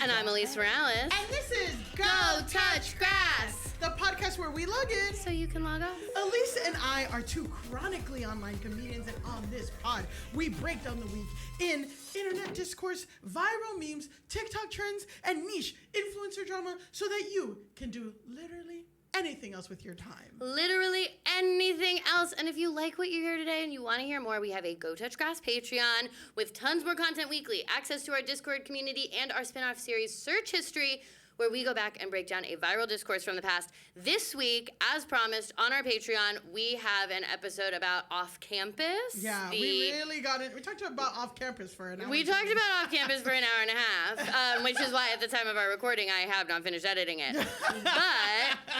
And I'm Elise Morales. And this is Go Touch Grass, the podcast where we log in so you can log off. Elise and I are two chronically online comedians, and on this pod, we break down the week in internet discourse, viral memes, TikTok trends, and niche influencer drama so that you can do literally anything else with your time. Literally anything else. And if you like what you hear today and you want to hear more, we have a Go Touch Grass Patreon with tons more content weekly, access to our Discord community, and our spin-off series, Search History, where we go back and break down a viral discourse from the past. This week, as promised, on our Patreon, we have an episode about off-campus. Yeah, we really got it. We talked about off-campus for an hour. We talked about off-campus for an hour and a half, which is why at the time of our recording, I have not finished editing it. But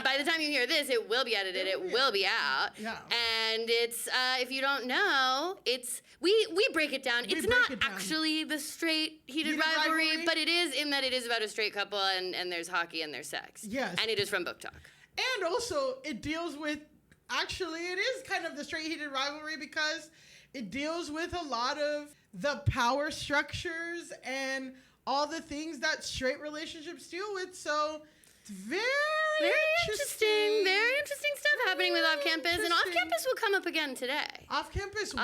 by the time you hear this, it will be edited. It will be out. Yeah. And it's, if you don't know, it's, we break it down. It's not actually the straight heated rivalry, but it is in that it is about a straight couple and there's hockey and there's sex. Yes. And it is from Book Talk. And also, it deals with, actually, it is kind of the straight heated rivalry because it deals with a lot of the power structures and all the things that straight relationships deal with. So it's very interesting. Very interesting stuff happening with off-campus. And off-campus will come up again today. Off-campus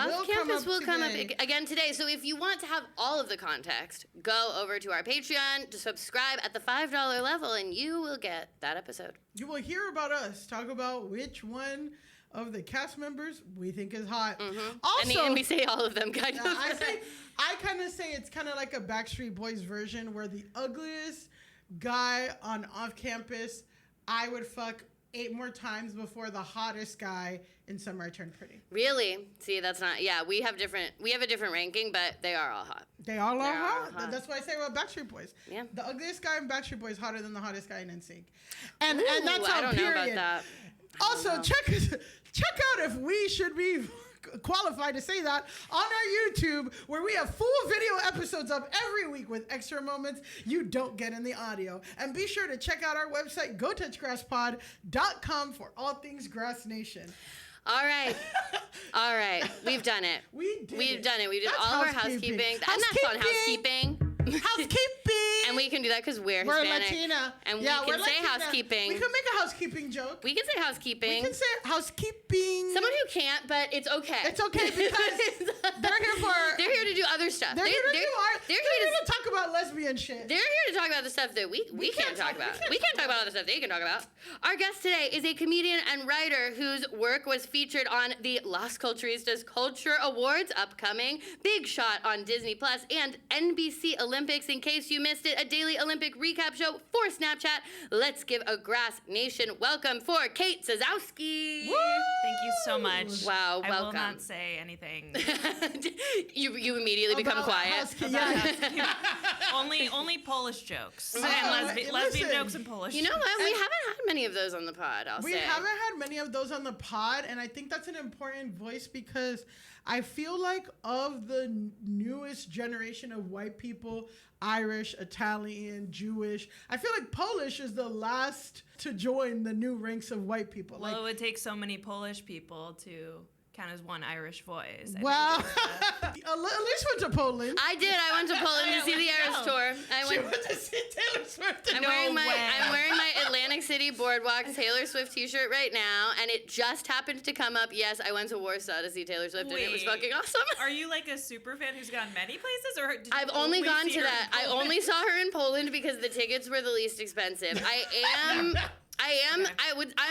will come up again today. So if you want to have all of the context, go over to our Patreon to subscribe at the $5 level, and you will get that episode. You will hear about us talk about which one of the cast members we think is hot. Mm-hmm. Also, and we say all of them, kind of. I kind of say it's kind of like a Backstreet Boys version where the ugliest guy on off-campus I would fuck 8 more times before the hottest guy in Summer I Turned Pretty. Really? See, that's not. Yeah, we have a different ranking, but they are all hot. They all are hot. That's what I say about Backstreet Boys. Yeah. The ugliest guy in Backstreet Boys is hotter than the hottest guy in NSYNC. And that's I how. don't know about that. Also, check out if we should be qualified to say that on our YouTube, where we have full video episodes up every week with extra moments you don't get in the audio. And be sure to check out our website, gotouchgrasspod.com, for all things Grass Nation. All right. We've done it. We've done it. We did all of our housekeeping. And that's on housekeeping. And we can do that because we're Hispanic. Latina. And we can say housekeeping. We can make a housekeeping joke. We can say housekeeping. We can say housekeeping. Someone who can't, but it's okay. It's okay because they're here to do other stuff. They're here to talk about lesbian shit. They're here to talk about the stuff that we can't talk about. We can't talk about all the stuff they can talk about. Our guest today is a comedian and writer whose work was featured on the Las Culturistas Culture Awards upcoming, Big Shot on Disney Plus, and NBC Olympics. In case you missed it, a daily Olympic recap show for Snapchat. Let's give a Grass Nation welcome for Kate Zasowski. Woo! Thank you so much. Wow, welcome. I will not say anything. You immediately become quiet. Only Polish jokes and lesbian jokes and Polish. You know what? We haven't had many of those on the pod. We haven't had many of those on the pod, and I think that's an important voice because I feel like of the newest generation of white people, Irish, Italian, Jewish, I feel like Polish is the last to join the new ranks of white people. Well, it would take so many Polish people to count as one Irish voice. Well, Elise went to Poland. I did. I went to Poland to see the Eras tour. She went to see Taylor Swift. I'm wearing my Atlantic City Boardwalk Taylor Swift t-shirt right now, and it just happened to come up. Yes, I went to Warsaw to see Taylor Swift, and it was fucking awesome. Are you like a super fan who's gone many places, or I've only gone to that? I only saw her in Poland because the tickets were the least expensive. I'm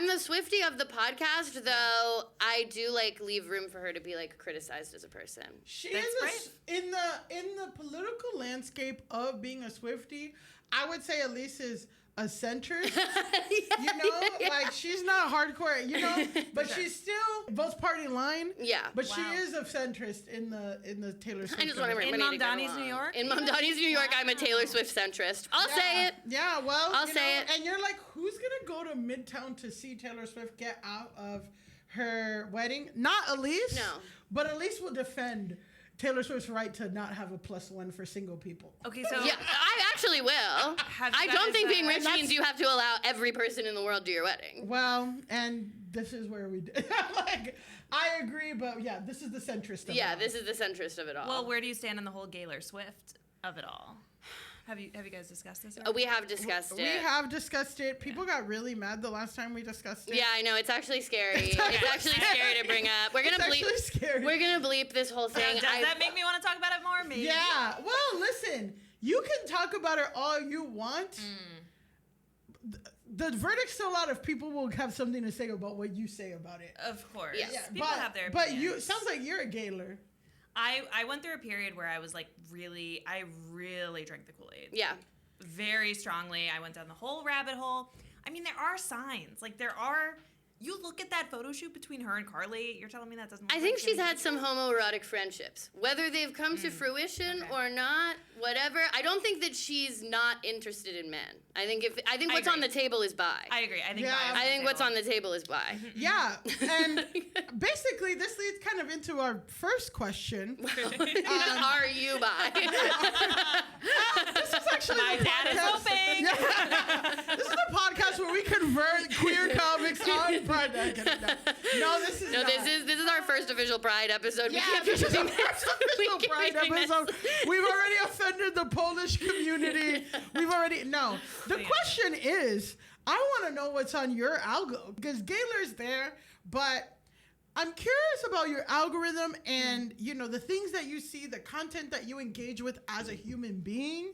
the Swiftie of the podcast, though I do leave room for her to be criticized as a person. She is in the political landscape of being a Swiftie. I would say Elise is a centrist. She's not hardcore, but she still votes party line. Yeah. But she is a centrist in the Taylor Swift. I just want everybody in Mamdani's New York? In Mamdani's New York, I'm a Taylor Swift centrist. I'll say it. Yeah, well, I'll say it. And you're like, who's going to go to Midtown to see Taylor Swift get out of her wedding? Not Elise. No. But Elise will defend Taylor Swift's right to not have a +1 for single people. Okay, so yeah, I actually will. I don't think being rich means you have to allow every person in the world to your wedding. Well, and this is where we I agree, but yeah, this is the centrist of it all. Yeah, this is the centrist of it all. Well, where do you stand on the whole Gaylor Swift of it all? Have you guys discussed this? We have discussed it. We have discussed it. People got really mad the last time we discussed it. Yeah, I know. It's actually scary. It's actually scary to bring up. We're gonna bleep. We're gonna bleep this whole thing. Does that make me want to talk about it more? Maybe. Yeah. Well, listen. You can talk about it all you want. The verdict's still out if people will have something to say about what you say about it. Of course. Yes. Yeah, people have their opinions. But you sounds like you're a Gaylor. I went through a period where I was like I really drank the Kool-Aid. Yeah. Very strongly. I went down the whole rabbit hole. I mean, there are signs. Like you look at that photo shoot between her and Carly, you're telling me that doesn't look I think she's had some homoerotic friendships. Whether they've come to fruition or not, whatever. I don't think that she's not interested in men. I think what's on the table is bi. I agree. I think what's on the table is bi. Yeah. And basically this leads kind of into our first question. Are you bi? This is actually My dad is hoping. Yeah. This is a podcast where we convert queer comics on Pride. No, this is not. This is our first official Pride episode. Yeah, we this can't is our first official Pride episode. We've already offended the Polish community. The question is, I want to know what's on your algo, because Gaylor's there, but I'm curious about your algorithm and, the things that you see, the content that you engage with as a human being,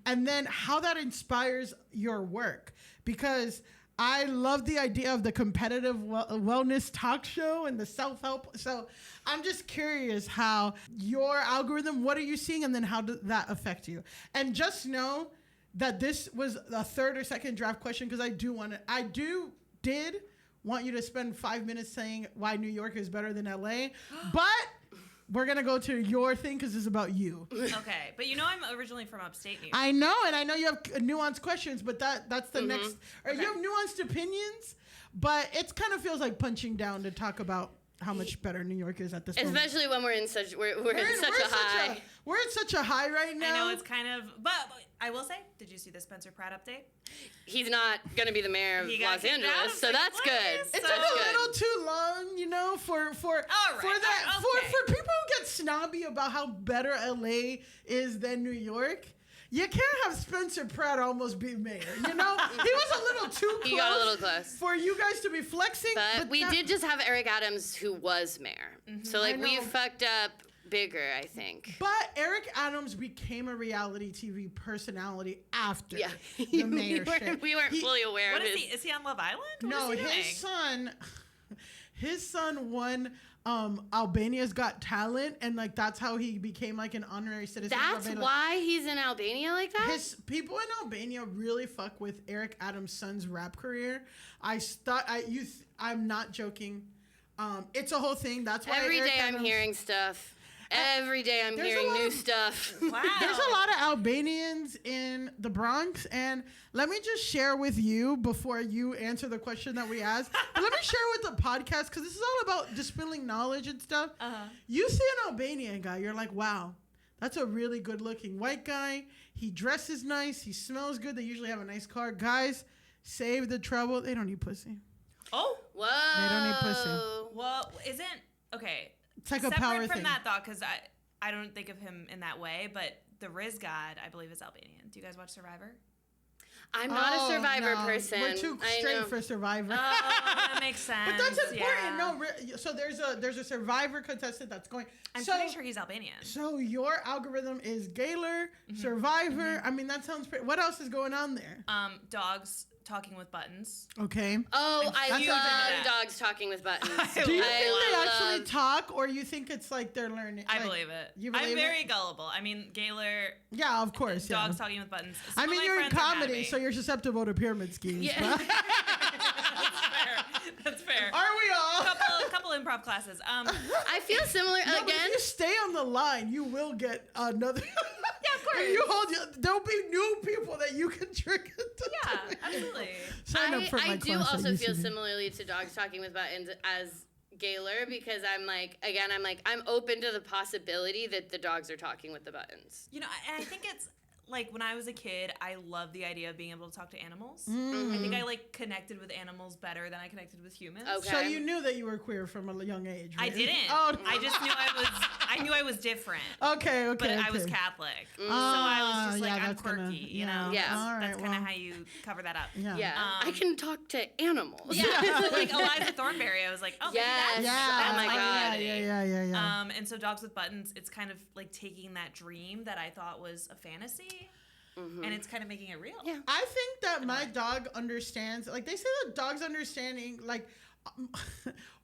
and then how that inspires your work. Because I love the idea of the competitive wellness talk show and the self-help. So I'm just curious how your algorithm, what are you seeing, and then how does that affect you? And just know that this was a third or second draft question, because I did want you to spend 5 minutes saying why New York is better than LA, but we're going to go to your thing because it's about you. Okay, but I'm originally from upstate New York. I know, and I know you have nuanced questions, but that's the next, or you have nuanced opinions, but it kind of feels like punching down to talk about how much better New York is at this moment. Especially when we're in such a high. We're at such a high right now. I know it's kind of, but I will say, did you see the Spencer Pratt update? He's not going to be the mayor of Los Angeles, so that's good. It took a little too long, for people who get snobby about how better LA is than New York. You can't have Spencer Pratt almost be mayor, He was a little too close. He got a little close. For you guys to be flexing. But we did just have Eric Adams, who was mayor. So, we fucked up bigger, I think. But Eric Adams became a reality TV personality after the mayorship. We weren't fully aware of his... Is he on Love Island? No, his son won Albania's Got Talent, and that's how he became an honorary citizen. That's why he's in Albania like that? His people in Albania really fuck with Eric Adams' son's rap career. I'm not joking. It's a whole thing. That's why every day I'm hearing stuff. Every day I'm hearing new stuff. Wow. There's a lot of Albanians in the Bronx, and let me just share with you before you answer the question that we asked. But let me share with the podcast, because this is all about dispelling knowledge and stuff. You see an Albanian guy, you're like, wow, that's a really good-looking white guy. He dresses nice. He smells good. They usually have a nice car. Guys, save the trouble. They don't need pussy. Oh. Whoa. They don't need pussy. Well, okay. It's like a separate power from thing. that thought, because I don't think of him in that way, but the Riz God, I believe, is Albanian. Do you guys watch Survivor? I'm not a Survivor person. We're too straight for Survivor. Oh, that makes sense. But that's important. Yeah. No, so there's a Survivor contestant that's going. I'm pretty sure he's Albanian. So your algorithm is Gaylor, Survivor. I mean, that sounds pretty. What else is going on there? Dogs talking with buttons. Okay. Oh, I love dogs talking with buttons. Do you think they actually talk, or you think it's they're learning? I believe it. You believe I'm very gullible. I mean, Gaylor. Yeah, of course. Dogs talking with buttons. I mean, you're in comedy, so you're susceptible to pyramid schemes. Yeah. That's fair. Are we all? Couple improv classes. I feel similar But again. if you stay on the line, you will get another. Yeah, of course. There'll be new people that you can trick into. Yeah, absolutely. Sign up for my I do class also at feel UCB. similarly to dogs talking with buttons as Gaylor, because I'm open to the possibility that the dogs are talking with the buttons. And I think it's when I was a kid, I loved the idea of being able to talk to animals. Mm-hmm. I think I connected with animals better than I connected with humans. Okay. So you knew that you were queer from a young age, right? I didn't. Oh, I just knew I knew I was different. okay. But I was Catholic. So I was just that's quirky, gonna, you know? Yeah. All right, That's kind of well, how you cover that up. Yeah. Yeah. I can talk to animals. Yeah, like Eliza Thornberry, I was like, oh, maybe Yes. that's Oh my my God. community. Yeah. And so Dogs with Buttons, it's kind of like taking that dream that I thought was a fantasy, and it's kind of making it real. Yeah. I think that my dog understands. Like they say that dogs understanding. Like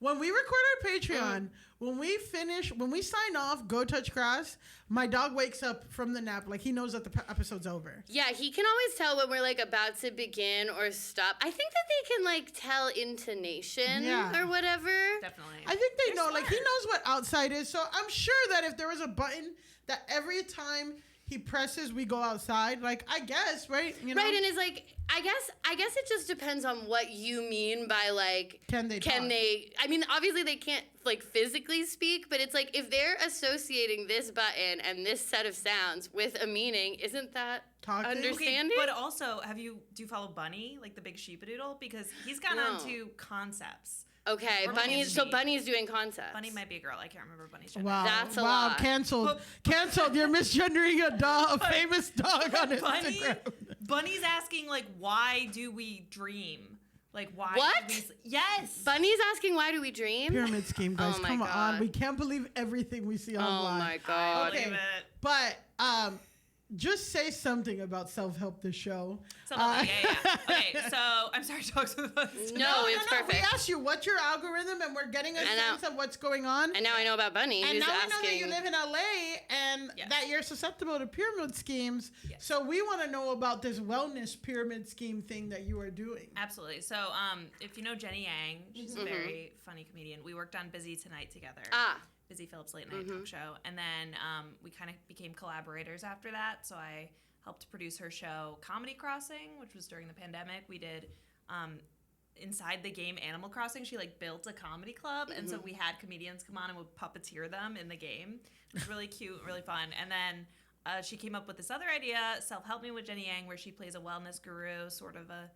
when we record our Patreon, when we sign off, go touch grass. My dog wakes up from the nap, like he knows that the episode's over. Yeah, he can always tell when we're like about to begin or stop. I think that they can like tell intonation or whatever. Definitely. I think they They're know, smart. like he knows what outside is. So I'm sure that if there was a button that every time he presses, we go outside. Like I guess, right? You know? Right, and it's like I guess it just depends on what you mean by like Can they talk? I mean, obviously they can't like physically speak, but it's like if they're associating this button and this set of sounds with a meaning, isn't that Talking? understanding? But also, do you follow Bunny, like the big sheepadoodle? Because he's gone on to concepts. Okay, Or Bunny's doing concepts. Bunny might be a girl. I can't remember Bunny's gender. Wow. That's a wow. lot. Canceled. Canceled. You're misgendering a famous dog on Instagram. Bunny's asking, like, why do we dream? Like, why? What? Do we yes. Bunny's asking, why do we dream? Pyramid scheme, guys. Oh my Come God. on. We can't believe everything we see online. Oh my I God. believe Okay. it. But just say something about self-help this show. Yeah. Okay, so I'm sorry, Dogs with Buttons. No, it's perfect. We asked you what's your algorithm, and we're getting a sense of what's going on. And now I know about Bunny. And who's now asking, we know that you live in LA and that you're susceptible to pyramid schemes. Yes. So we want to know about this wellness pyramid scheme thing that you are doing. Absolutely. So, if you know Jenny Yang, she's a very funny comedian. We worked on Busy Tonight together. Busy Phillips Late Night Talk Show. And then we kind of became collaborators after that. So I helped produce her show Comedy Crossing, which was during the pandemic. We did inside the game Animal Crossing. She like built a comedy club, and so we had comedians come on and would puppeteer them in the game. It was really cute, really fun. And then she came up with this other idea, Self-Help Me with Jenny Yang, where she plays a wellness guru, sort of a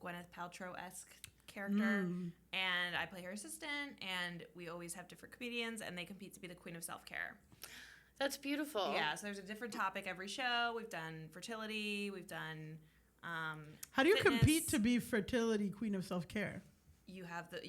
Gwyneth Paltrow-esque character, and I play her assistant, and we always have different comedians, and they compete to be the queen of self-care. That's beautiful. Yeah, so there's a different topic every show. We've done fertility, we've done How do you fitness. compete to be fertility queen of self-care? You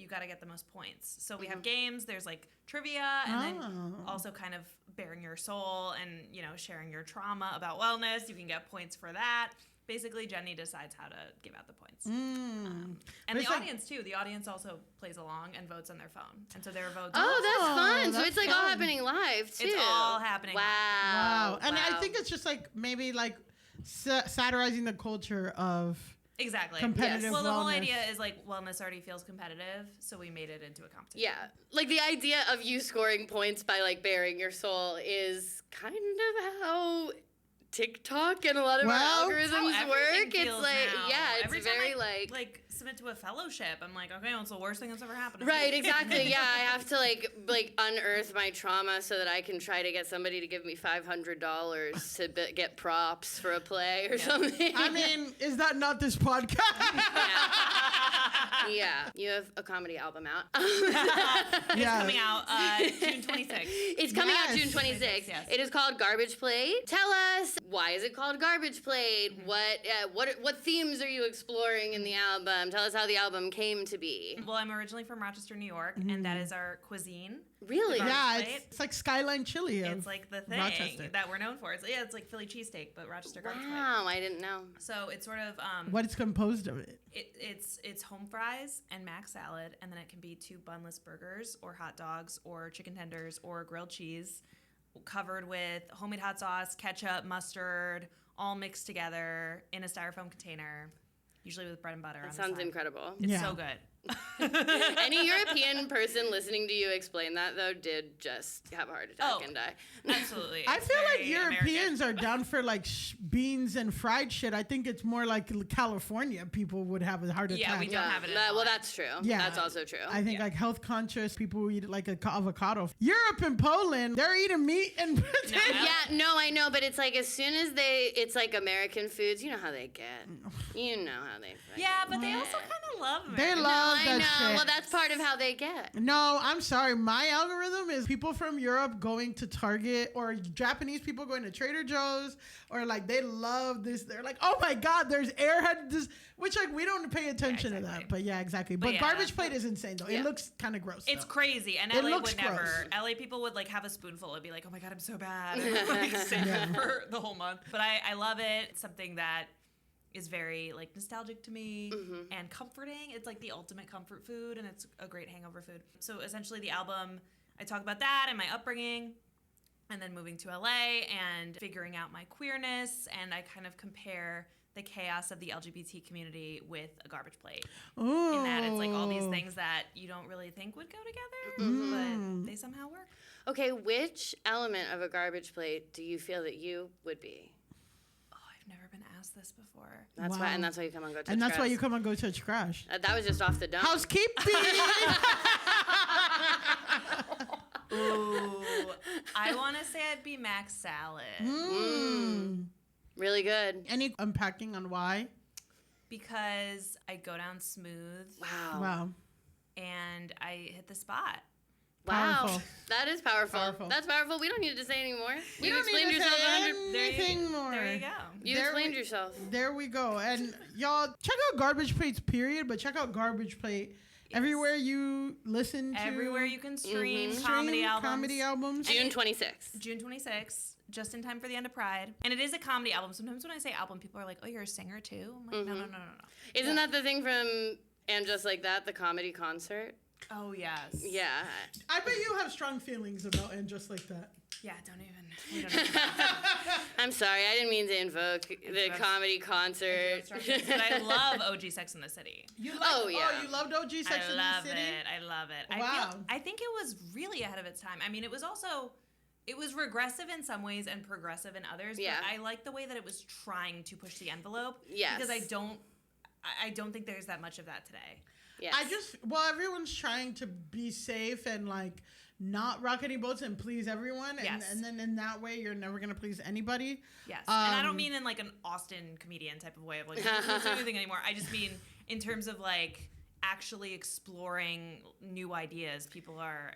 got to get the most points. So we have games, there's like trivia, and then also kind of bearing your soul and, sharing your trauma about wellness. You can get points for that. Basically, Jenny decides how to give out the points. And the audience, too. The audience also plays along and votes on their phone. And so their votes... Oh, that's fun. So that's it's like all happening live, too. It's all happening live. Wow. And I think it's just like maybe like satirizing the culture of Exactly. competitive Well, the whole wellness. idea is like wellness already feels competitive, so we made it into a competition. Yeah. Like the idea of you scoring points by like bearing your soul is kind of how TikTok and a lot of our How algorithms everything work. It's feels like, now. yeah, Every it's time very I, like submit to a fellowship, I'm like, okay, what's the worst thing that's ever happened to me? Right, exactly. Yeah, I have to like unearth my trauma so that I can try to get somebody to give me $500 to get props for a play or something. I mean, is that not this podcast? Yeah, you have a comedy album out. It's coming out June 26th. It's coming out June 26th. Yes. It is called Garbage Plate. Tell us, why is it called Garbage Plate? What themes are you exploring in the album? Tell us how the album came to be. Well, I'm originally from Rochester, New York, and that is our cuisine. Really? The Yeah, Garbage Plate. it's like Skyline Chili. It's like the thing Rochester. that we're known for. It's like Philly cheesesteak, but Rochester Garbage Plate. Wow, I didn't know. So it's sort of What is composed of it? It's home fries and mac salad, and then it can be 2 bunless burgers or hot dogs or chicken tenders or grilled cheese, covered with homemade hot sauce, ketchup, mustard, all mixed together in a styrofoam container, usually with bread and butter. That sounds incredible. It's so good. Any European person listening to you explain that, though, did just have a heart attack and die. Absolutely. I It's feel like very Europeans American. are down for like beans and fried shit. I think it's more like California people would have a heart attack. Yeah, we don't have it in Well, LA. that's true. Yeah. That's also true. I think like health conscious people who eat like avocado. Europe and Poland, they're eating meat and potatoes. Yeah, no, I know, but it's like as soon as it's like American foods, you know how they get. You know how they Yeah, but they also kind of love America. They love I that know. shit. Well, that's part of how they get. No, I'm sorry. My algorithm is people from Europe going to Target or Japanese people going to Trader Joe's or like they love this. They're like, oh my God, there's Airhead. This, which like we don't pay attention to that. But yeah, exactly. But Garbage Plate is insane though. It looks kind of gross. It's crazy. And LA would never. LA people would like have a spoonful and be like, oh my God, I'm so bad. And like save it for the whole month. But I love it. It's something that is very like nostalgic to me and comforting. It's like the ultimate comfort food and it's a great hangover food. So essentially the album, I talk about that and my upbringing and then moving to LA and figuring out my queerness, and I kind of compare the chaos of the LGBT community with a garbage plate. Ooh. In that it's like all these things that you don't really think would go together, but they somehow work. Okay, which element of a garbage plate do you feel that you would be? I've never been asked this before. That's why, and that's why you come on Go Touch And that's Grass. why you come on Go Touch Crash. That was just off the dome. Housekeeping. Ooh, I want to say I'd be Mac Salad. Really good. Any unpacking on why? Because I go down smooth. Wow. And I hit the spot. Wow, Powerful. that is powerful. That's powerful. We don't need to say anymore. You explained yourself. Anything more. There you go. You explained yourself. There we go. And y'all check out Garbage Plates, period. But check out Garbage Plate everywhere you listen to. Everywhere you can stream comedy albums. June 26th. June 26th. Just in time for the end of Pride. And it is a comedy album. Sometimes when I say album, people are like, oh, you're a singer too? I'm like, no. Isn't that the thing from And Just Like That, the comedy concert? Oh, yes. Yeah. I bet you have strong feelings about And Just Like That. Yeah, we don't even. I'm sorry, I didn't mean to invoke the comedy concert. But I love OG Sex and the City. You loved OG Sex and the City? I love it. Wow. I think it was really ahead of its time. I mean, it was regressive in some ways and progressive in others. Yeah. But I like the way that it was trying to push the envelope. Yes. Because I don't think there's that much of that today. Yes. Everyone's trying to be safe and like not rock any boats and please everyone. And then in that way, you're never going to please anybody. Yes. And I don't mean in like an Austin comedian type of way of like, don't do anything anymore. I just mean in terms of like actually exploring new ideas. People are,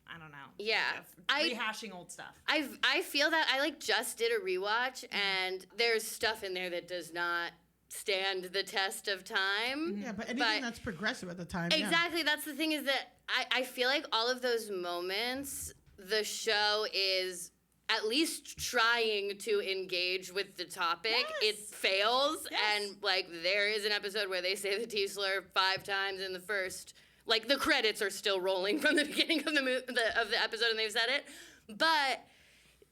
I don't know. Yeah. Rehashing old stuff. I feel that I like just did a rewatch and there's stuff in there that does not stand the test of time. Yeah, but anything that's progressive at the time. Exactly. That's the thing is that I feel like all of those moments, the show is at least trying to engage with the topic. It fails. And like there is an episode where they say the T slur 5 times in the first, like the credits are still rolling from the beginning of the episode and they've said it. But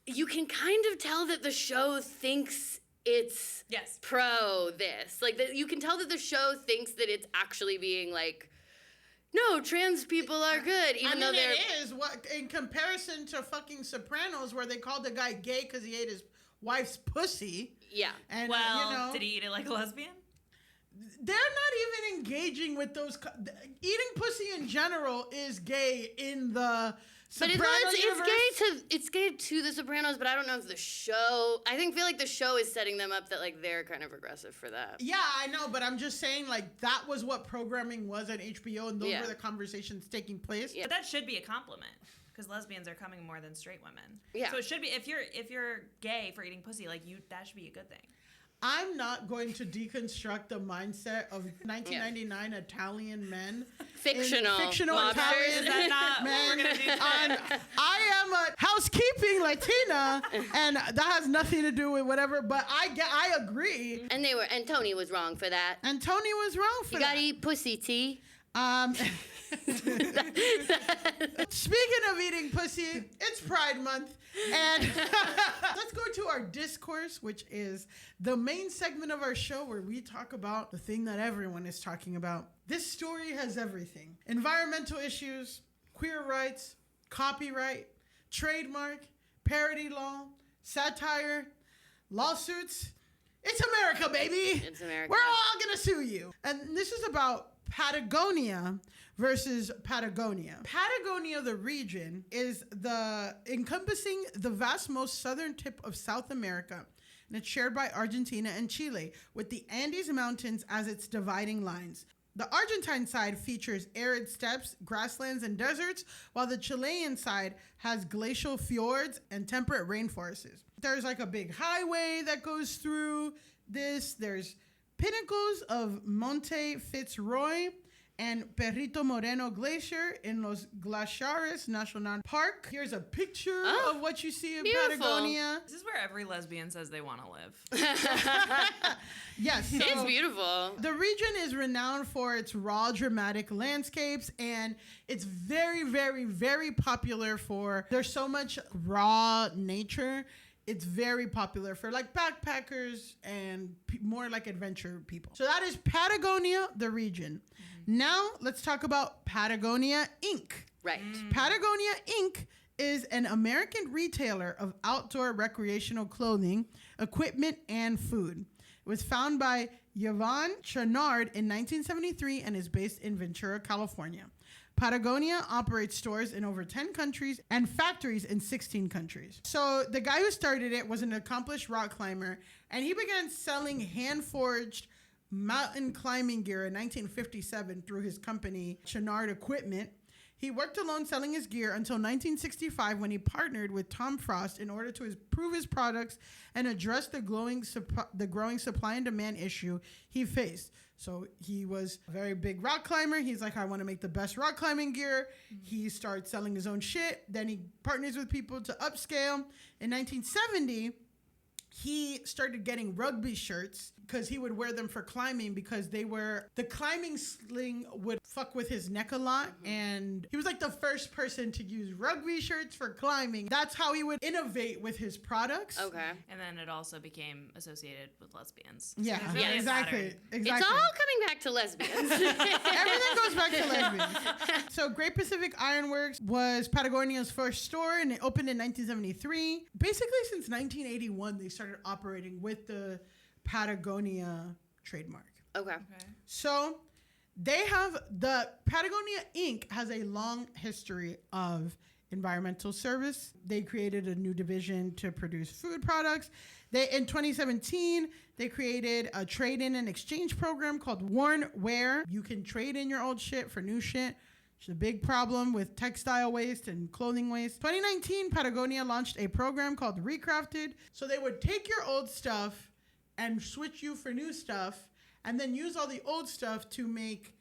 you can kind of tell that the show thinks it's pro this. Like, you can tell that the show thinks that it's actually being like, no, trans people are good, even though they're... it is. What, in comparison to fucking Sopranos, where they called the guy gay because he ate his wife's pussy. Yeah. And, did he eat it like a lesbian? They're not even engaging with those... Eating pussy in general is gay in the... Sopranos but it's gay to the Sopranos, but I don't know if the show. I feel like the show is setting them up that like they're kind of regressive for that. Yeah, I know, but I'm just saying like that was what programming was at HBO, and those were the conversations taking place. Yeah. But that should be a compliment because lesbians are coming more than straight women. Yeah. So it should be if you're gay for eating pussy, like that should be a good thing. I'm not going to deconstruct the mindset of 1999 Italian men. Fictional Italian Is that not men. What we're gonna do? I am a housekeeping Latina, and that has nothing to do with whatever. But I agree. And Tony was wrong for that. And Tony was wrong for that. You gotta eat pussy, T. Speaking of eating pussy, it's Pride Month. And let's go to our discourse, which is the main segment of our show where we talk about the thing that everyone is talking about. This story has everything: environmental issues, queer rights, copyright, trademark, parody law, satire, lawsuits. It's America, baby. It's America. We're all gonna sue you. And this is about Patagonia versus Patagonia. Patagonia, the region, is encompassing the vast most southern tip of South America, and it's shared by Argentina and Chile, with the Andes Mountains as its dividing lines. The Argentine side features arid steppes, grasslands, and deserts, while the Chilean side has glacial fjords and temperate rainforests. There's like a big highway that goes through this. There's pinnacles of Monte Fitzroy and Perrito Moreno Glacier in Los Glaciares National Park. Here's a picture of what you see in Patagonia. This is where every lesbian says they want to live. Yes. So it's beautiful. The region is renowned for its raw, dramatic landscapes, and it's very, very, very popular for, there's so much raw nature. It's very popular for like backpackers and more like adventure people. So that is Patagonia, the region. Now let's talk about Patagonia Inc. Right. Patagonia Inc. is an American retailer of outdoor recreational clothing, equipment, and food. It was founded by Yvonne Chouinard in 1973 and is based in Ventura, California. Patagonia operates stores in over 10 countries and factories in 16 countries. So the guy who started it was an accomplished rock climber, and he began selling hand-forged mountain climbing gear in 1957 through his company, Chouinard Equipment. He worked alone selling his gear until 1965 when he partnered with Tom Frost in order to improve his products and address the growing supply and demand issue he faced. So he was a very big rock climber. He's like, I want to make the best rock climbing gear. He starts selling his own shit. Then he partners with people to upscale. In 1970, he started getting rugby shirts because he would wear them for climbing because the climbing sling would fuck with his neck a lot. And he was like the first person to use rugby shirts for climbing. That's how he would innovate with his products. Okay. And then it also became associated with lesbians. Yeah, So really exactly. It's all coming back to lesbians. Everything goes back to lesbians. So Great Pacific Iron Works was Patagonia's first store, and it opened in 1973. Basically, since 1981, they started operating with the Patagonia trademark. Okay. So the Patagonia Inc. has a long history of environmental service. They created a new division to produce food products. In 2017, they created a trade-in and exchange program called Worn Wear. You can trade in your old shit for new shit. It's a big problem with textile waste and clothing waste. 2019, Patagonia launched a program called Recrafted. So they would take your old stuff and switch you for new stuff, and then use all the old stuff to make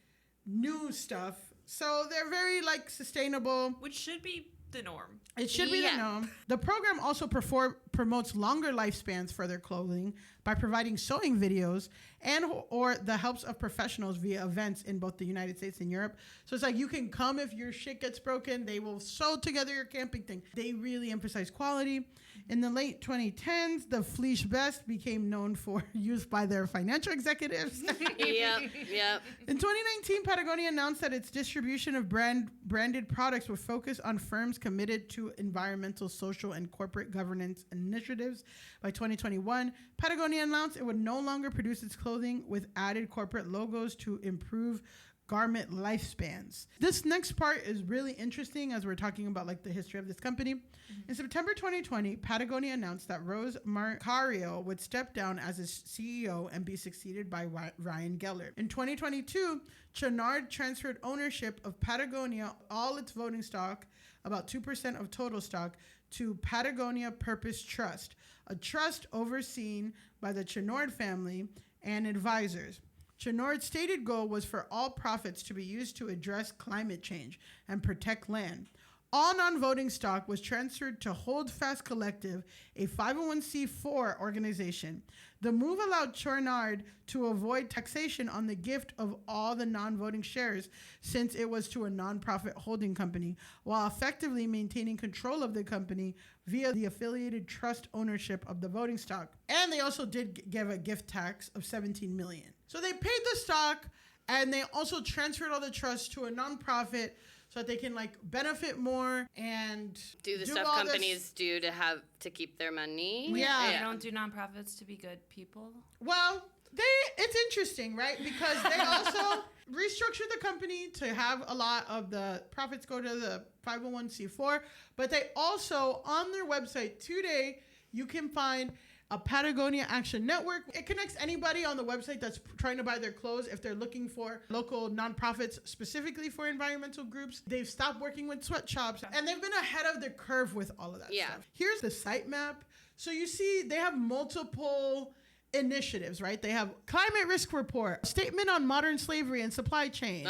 new stuff. So they're very like sustainable. Which should be the norm. It should be the norm. The program also promotes longer lifespans for their clothing by providing sewing videos and or the helps of professionals via events in both the United States and Europe. So it's like you can come if your shit gets broken. They will sew together your camping thing. They really emphasize quality. In the late 2010s, the fleece vest became known for use by their financial executives. Yep. In 2019, Patagonia announced that its distribution of branded products would focus on firms committed to environmental, social, and corporate governance initiatives. By 2021, Patagonia announced it would no longer produce its clothing with added corporate logos to improve garment lifespans. This next part is really interesting as we're talking about like the history of this company. In September 2020, Patagonia announced that Rose Marcario would step down as its CEO and be succeeded by Ryan Gaylor. In 2022, Chouinard transferred ownership of Patagonia, all its voting stock, about 2% of total stock, to Patagonia Purpose Trust, a trust overseen by the Chouinard family and advisors. Chouinard's stated goal was for all profits to be used to address climate change and protect land. All non-voting stock was transferred to Holdfast Collective, a 501c4 organization. The move allowed Chouinard to avoid taxation on the gift of all the non-voting shares since it was to a nonprofit holding company, while effectively maintaining control of the company via the affiliated trust ownership of the voting stock. And they also did give a gift tax of $17 million. So they paid the stock, and they also transferred all the trust to a nonprofit so that they can like benefit more and do the stuff companies do to keep their money. Yeah. They don't do nonprofits to be good people. Well, it's interesting, right? Because they also restructured the company to have a lot of the profits go to the 501c4, but they also on their website today you can find a Patagonia Action Network. It connects anybody on the website that's trying to buy their clothes if they're looking for local nonprofits specifically for environmental groups. They've stopped working with sweatshops and they've been ahead of the curve with all of that stuff. Here's the sitemap. So you see they have multiple initiatives, right? They have climate risk report, statement on modern slavery and supply chain,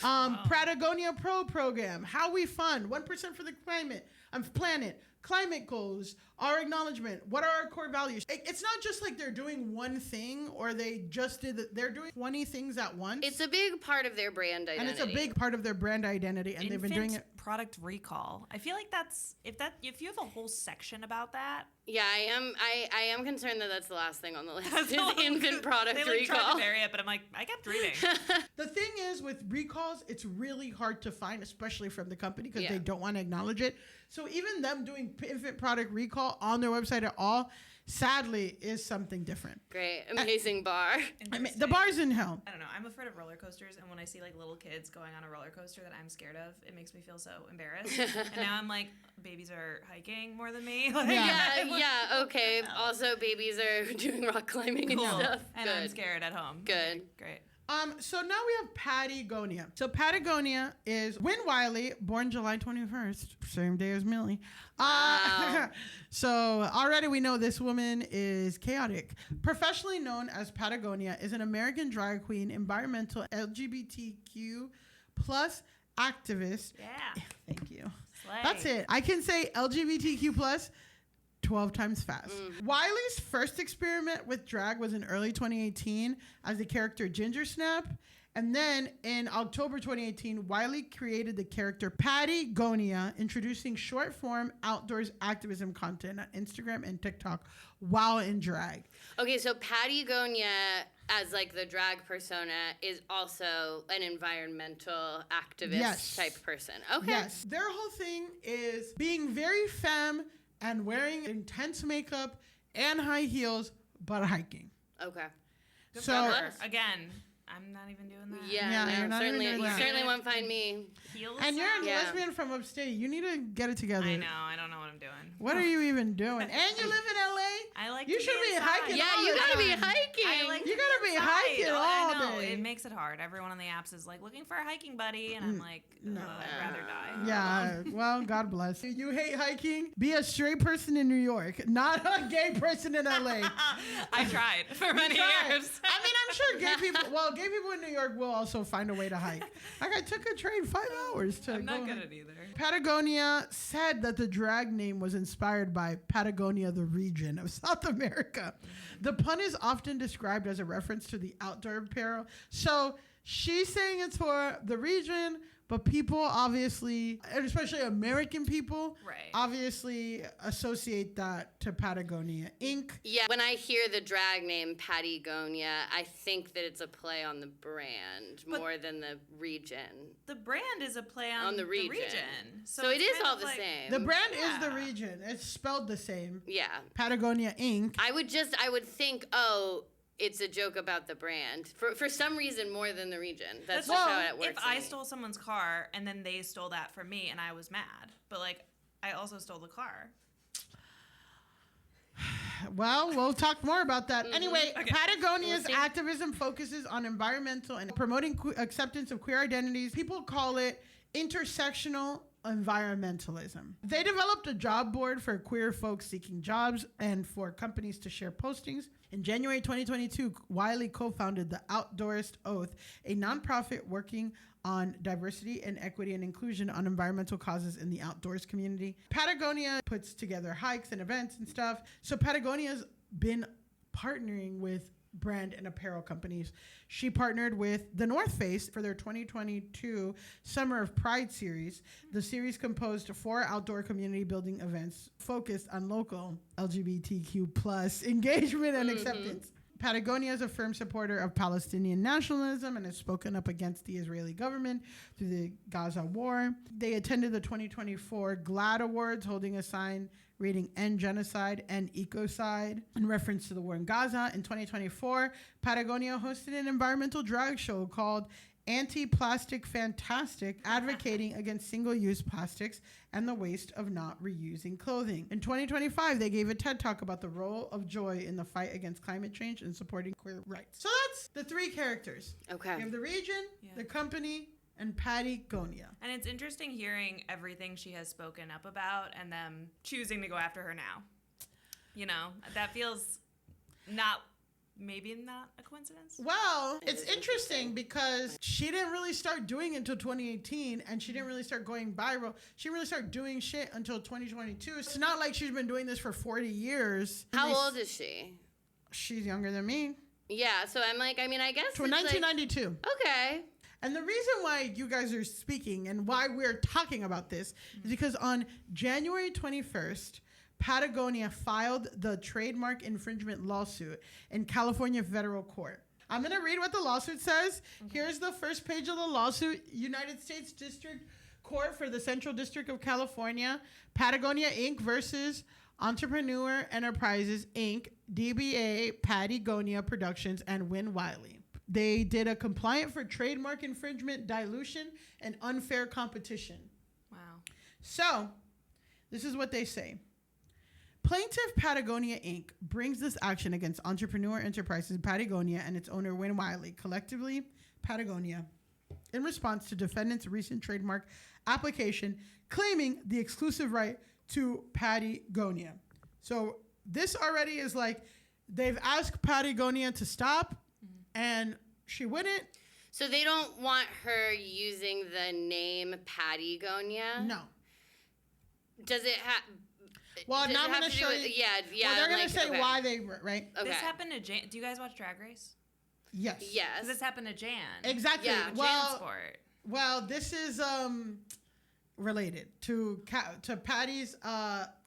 Patagonia Pro program, how we fund 1% for the planet, climate goals, our acknowledgement, what are our core values. It's not just like they're doing one thing or they just did it. They're doing 20 things at once. It's a big part of their brand identity. And it's a big part of their brand identity, and they've been doing it. Product recall. I feel like if you have a whole section about that. Yeah, I am concerned that that's the last thing on the list is infant product they recall. Tried to bury it, but I'm like, I kept reading. The thing is with recalls, it's really hard to find, especially from the company, because they don't want to acknowledge it. So even them doing infant product recall on their website at all, sadly, is something different. Great. Amazing bar. I mean, the bar's in hell. I don't know. I'm afraid of roller coasters, and when I see like little kids going on a roller coaster that I'm scared of, it makes me feel so embarrassed. And now I'm like, babies are hiking more than me. Like, yeah, okay. Also, babies are doing rock climbing and stuff. And Good. I'm scared at home. Good. Okay, great. So now we have Pattie Gonia. So Pattie Gonia is Win Wiley, born July 21st, same day as Millie. Wow. So already we know this woman is chaotic. Professionally known as Patagonia, is an American drag queen, environmental LGBTQ plus activist. Yeah. Thank you. Slay. That's it. I can say LGBTQ plus 12 times fast. Wiley's first experiment with drag was in early 2018 as the character Ginger Snap. And then in October 2018, Wiley created the character Pattie Gonia, introducing short form outdoors activism content on Instagram and TikTok while in drag. Okay, so Pattie Gonia, as like the drag persona, is also an environmental activist type person. Okay. Yes. Their whole thing is being very femme and wearing intense makeup and high heels, but hiking. Okay. So again, I'm not even doing that. Yeah, no, you're not certainly, even doing you that. certainly won't find me. Heels And you're a Yeah. lesbian from upstate. You need to get it together. I know. I don't know what I'm doing. What are you even doing? And you live in LA? I like You to should be inside. hiking. Yeah, all you the gotta be time. hiking. I like You to gotta be inside. hiking all I know. day. It makes it hard. Everyone on the apps is like looking for a hiking buddy, and I'm like, No. I'd rather die. Yeah, well, God bless. You hate hiking? Be a straight person in New York, not a gay person in LA. I tried for many years. I mean, I'm sure gay people in New York will also find a way to hike. Like, I took a train 5 hours to I'm go not good hike. at either. Patagonia said that the drag name was inspired by Patagonia, the region of South America. The pun is often described as a reference to the outdoor apparel. So she's saying it's for the region, but people obviously, and especially American people, obviously associate that to Patagonia Inc. Yeah, when I hear the drag name Pattie Gonia, I think that it's a play on the brand more than the region. The brand is a play on the region. So it is all the same. The brand is the region. It's spelled the same. Yeah. Patagonia Inc. I would think, it's a joke about the brand. For some reason, more than the region. That's just how it works. If I stole someone's car and then they stole that from me and I was mad, but like I also stole the car. Well, we'll talk more about that. Anyway, Okay. Patagonia's activism focuses on environmental and promoting acceptance of queer identities. People call it intersectional environmentalism. They developed a job board for queer folks seeking jobs and for companies to share postings. In January 2022, Wiley co-founded the Outdoorist Oath, a nonprofit working on diversity and equity and inclusion on environmental causes in the outdoors community. Patagonia puts together hikes and events and stuff. So Patagonia's been partnering with brand and apparel companies. She partnered with The North Face for their 2022 Summer of Pride series. The series composed 4 outdoor community building events focused on local LGBTQ plus engagement and acceptance. Patagonia is a firm supporter of Palestinian nationalism and has spoken up against the Israeli government through the Gaza war. They attended the 2024 GLAAD Awards, holding a sign reading End Genocide and Ecocide in reference to the war in Gaza. In 2024, Patagonia hosted an environmental drag show called Anti-Plastic Fantastic, advocating against single-use plastics and the waste of not reusing clothing. In 2025, they gave a TED Talk about the role of joy in the fight against climate change and supporting queer rights. So that's the three characters. Okay. We have the region, the company, and Pattie Gonia. And it's interesting hearing everything she has spoken up about and them choosing to go after her now. You know, that feels maybe not a coincidence. Well, it's interesting because she didn't really start doing it until 2018, and she didn't really start going viral. She really started doing shit until 2022. It's not like she's been doing this for 40 years. How old is she? She's younger than me. Yeah, so I'm like, I mean, I guess To 1992. Okay. And the reason why you guys are speaking and why we're talking about this is because on January 21st, Patagonia filed the trademark infringement lawsuit in California federal court. I'm going to read what the lawsuit says. Okay. Here's the first page of the lawsuit. United States District Court for the Central District of California, Patagonia Inc. versus Entrepreneur Enterprises Inc., DBA, Pattie Gonia Productions, and Win Wiley. They did a complaint for trademark infringement, dilution, and unfair competition. Wow. So, this is what they say. Plaintiff Patagonia Inc. brings this action against Entrepreneur Enterprises Patagonia and its owner Win Wiley, collectively Patagonia, in response to defendant's recent trademark application claiming the exclusive right to Pattie Gonia. So this already is like they've asked Pattie Gonia to stop, and she wouldn't. So they don't want her using the name Pattie Gonia? No. Does it have... Well, now I'm going to show you. Yeah. Well, they're going to say why they were, right? Okay. This happened to Jan. Do you guys watch Drag Race? Yes. Yes. Because this happened to Jan. Exactly. Yeah. Well, this is related to Pattie's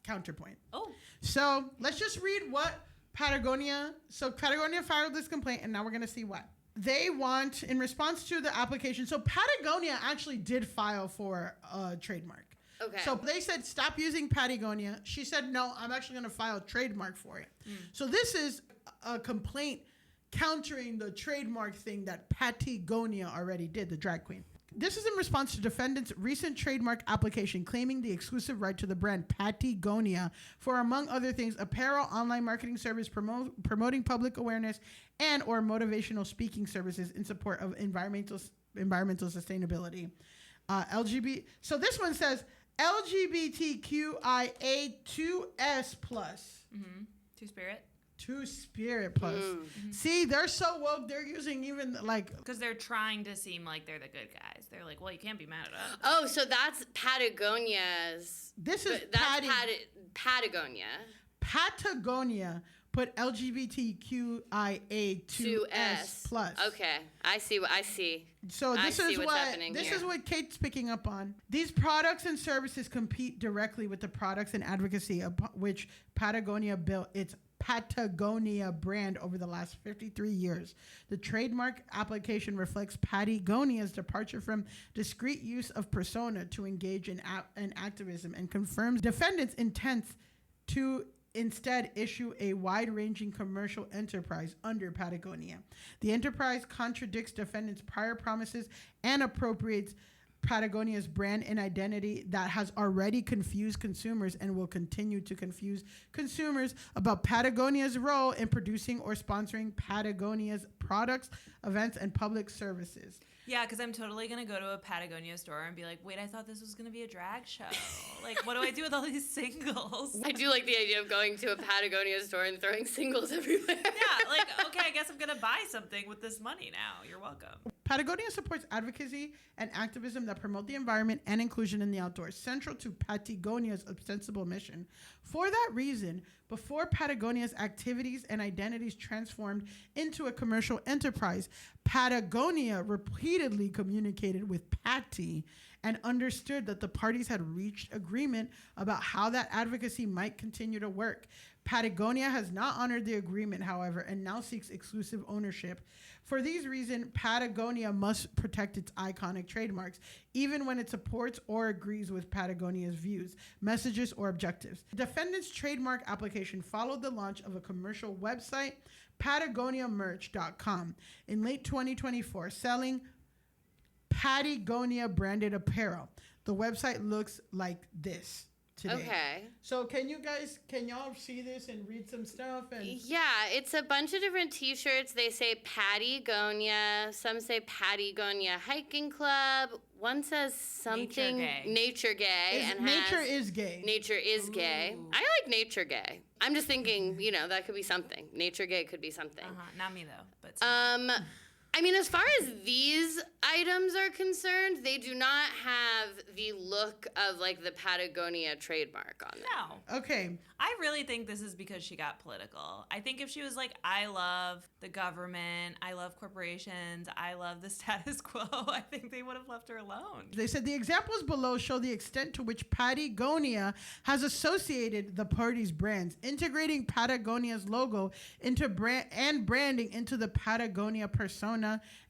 counterpoint. Oh. So let's just read what Patagonia. So Patagonia filed this complaint, and now we're going to see what they want in response to the application. So Patagonia actually did file for a trademark. Okay. So they said, stop using Pattie Gonia. She said, no, I'm actually going to file a trademark for it. So this is a complaint countering the trademark thing that Pattie Gonia already did, the drag queen. This is in response to defendant's recent trademark application claiming the exclusive right to the brand Pattie Gonia for, among other things, apparel, online marketing service, promoting public awareness, and or motivational speaking services in support of environmental sustainability. So this one says LGBTQIA2S+. Two-Spirit? Two-Spirit plus. Mm-hmm. See, they're so woke, they're using even like... Because they're trying to seem like they're the good guys. They're like, well, you can't be mad at us. Oh, so that's Patagonia's... This is Patagonia. Patagonia put LGBTQIA2S+. Okay, I see. So this is what Kate's picking up on. These products and services compete directly with the products and advocacy of which Patagonia built its Patagonia brand over the last 53 years. The trademark application reflects Pattie Gonia's departure from discrete use of persona to engage in activism and confirms defendants' intent to instead issue a wide-ranging commercial enterprise under Patagonia. The enterprise contradicts defendants' prior promises and appropriates Patagonia's brand and identity that has already confused consumers and will continue to confuse consumers about Patagonia's role in producing or sponsoring Patagonia's products, events, and public services. Yeah, because I'm totally going to go to a Patagonia store and be like, wait, I thought this was going to be a drag show. Like, what do I do with all these singles? I do like the idea of going to a Patagonia store and throwing singles everywhere. Yeah, like, okay, I guess I'm going to buy something with this money now. You're welcome. Patagonia supports advocacy and activism that promote the environment and inclusion in the outdoors, central to Patagonia's ostensible mission. For that reason, before Patagonia's activities and identities transformed into a commercial enterprise, Patagonia repeatedly communicated with Pattie and understood that the parties had reached agreement about how that advocacy might continue to work. Patagonia has not honored the agreement, however, and now seeks exclusive ownership. For these reasons, Patagonia must protect its iconic trademarks, even when it supports or agrees with Patagonia's views, messages, or objectives. The defendant's trademark application followed the launch of a commercial website, PatagoniaMerch.com, in late 2024, selling Pattie Gonia branded apparel. The website looks like this today. Okay. So can y'all see this and read some stuff? And Yeah, it's a bunch of different t-shirts. They say Pattie Gonia. Some say Pattie Gonia Hiking Club. One says something Nature Gay. Nature is gay. Nature is gay. I like Nature Gay. I'm just thinking, that could be something. Nature Gay could be something. Not me though, but I mean, as far as these items are concerned, they do not have the look of like the Patagonia trademark on them. No. Okay. I really think this is because she got political. I think if she was like, I love the government, I love corporations, I love the status quo, I think they would have left her alone. They said the examples below show the extent to which Pattie Gonia has associated the party's brands, integrating Patagonia's logo into branding into the Patagonia persona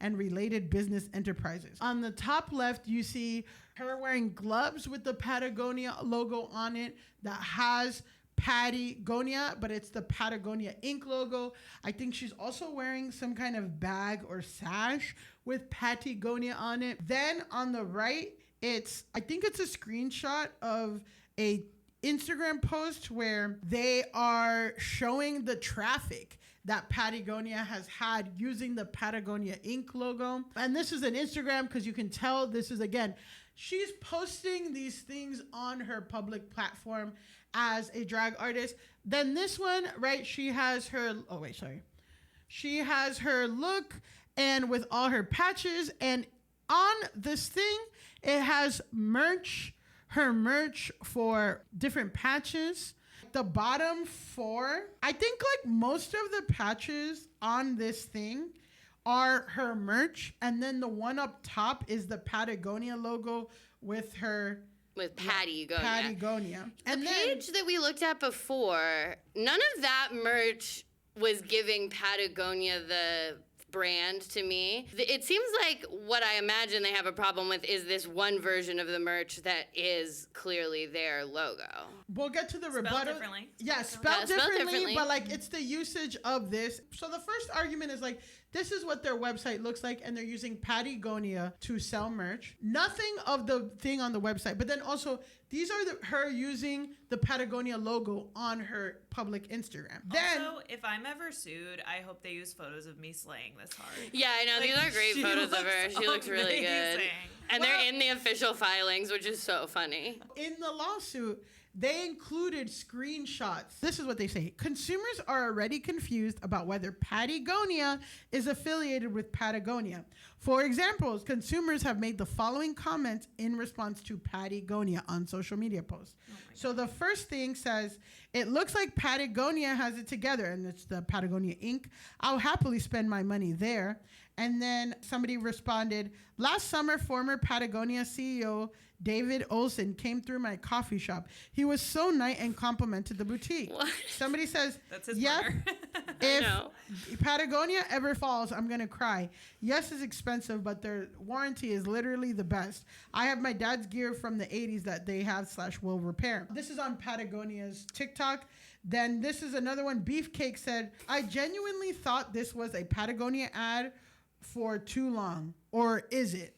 and related business enterprises. On the top left, you see her wearing gloves with the Patagonia logo on it that has Pattie Gonia, but it's the Patagonia Inc. logo. I think she's also wearing some kind of bag or sash with Pattie Gonia on it. Then on the right, I think it's a screenshot of a Instagram post where they are showing the traffic that Patagonia has had using the Patagonia Inc. logo. And this is an Instagram because you can tell this is, again, she's posting these things on her public platform as a drag artist. Then this one, right, she has her look and with all her patches. And on this thing, it has her merch for different patches. The bottom four, I think like most of the patches on this thing are her merch. And then the one up top is the Patagonia logo with Pattie Gonia. And the page that we looked at before, none of that merch was giving Patagonia the brand to me. It seems like what I imagine they have a problem with is this one version of the merch that is clearly their logo. We'll get to the rebuttal. Differently. Yeah, spelled differently, but like it's the usage of this. So the first argument is like, this is what their website looks like, and they're using Pattie Gonia to sell merch. Nothing of the thing on the website, but then also these are her using the Patagonia logo on her public Instagram. Then, also, if I'm ever sued, I hope they use photos of me slaying this hard. Yeah, I know. These are great photos of her. She looks really good. And they're in the official filings, which is so funny. In the lawsuit, they included screenshots. This is what they say. Consumers are already confused about whether Pattie Gonia is affiliated with Patagonia. For example, consumers have made the following comments in response to Pattie Gonia on social media posts. So the first thing says, it looks like Patagonia has it together, and it's the Patagonia Inc. I'll happily spend my money there. And then somebody responded, last summer, former Patagonia CEO David Olson came through my coffee shop. He was so nice and complimented the boutique. What? Somebody says, that's his yep, partner. if Patagonia ever falls, I'm going to cry. Yes, it's expensive, but their warranty is literally the best. I have my dad's gear from the 80s that they have / will repair. This is on Patagonia's TikTok. Then this is another one. Beefcake said, I genuinely thought this was a Patagonia ad for too long. Or is it?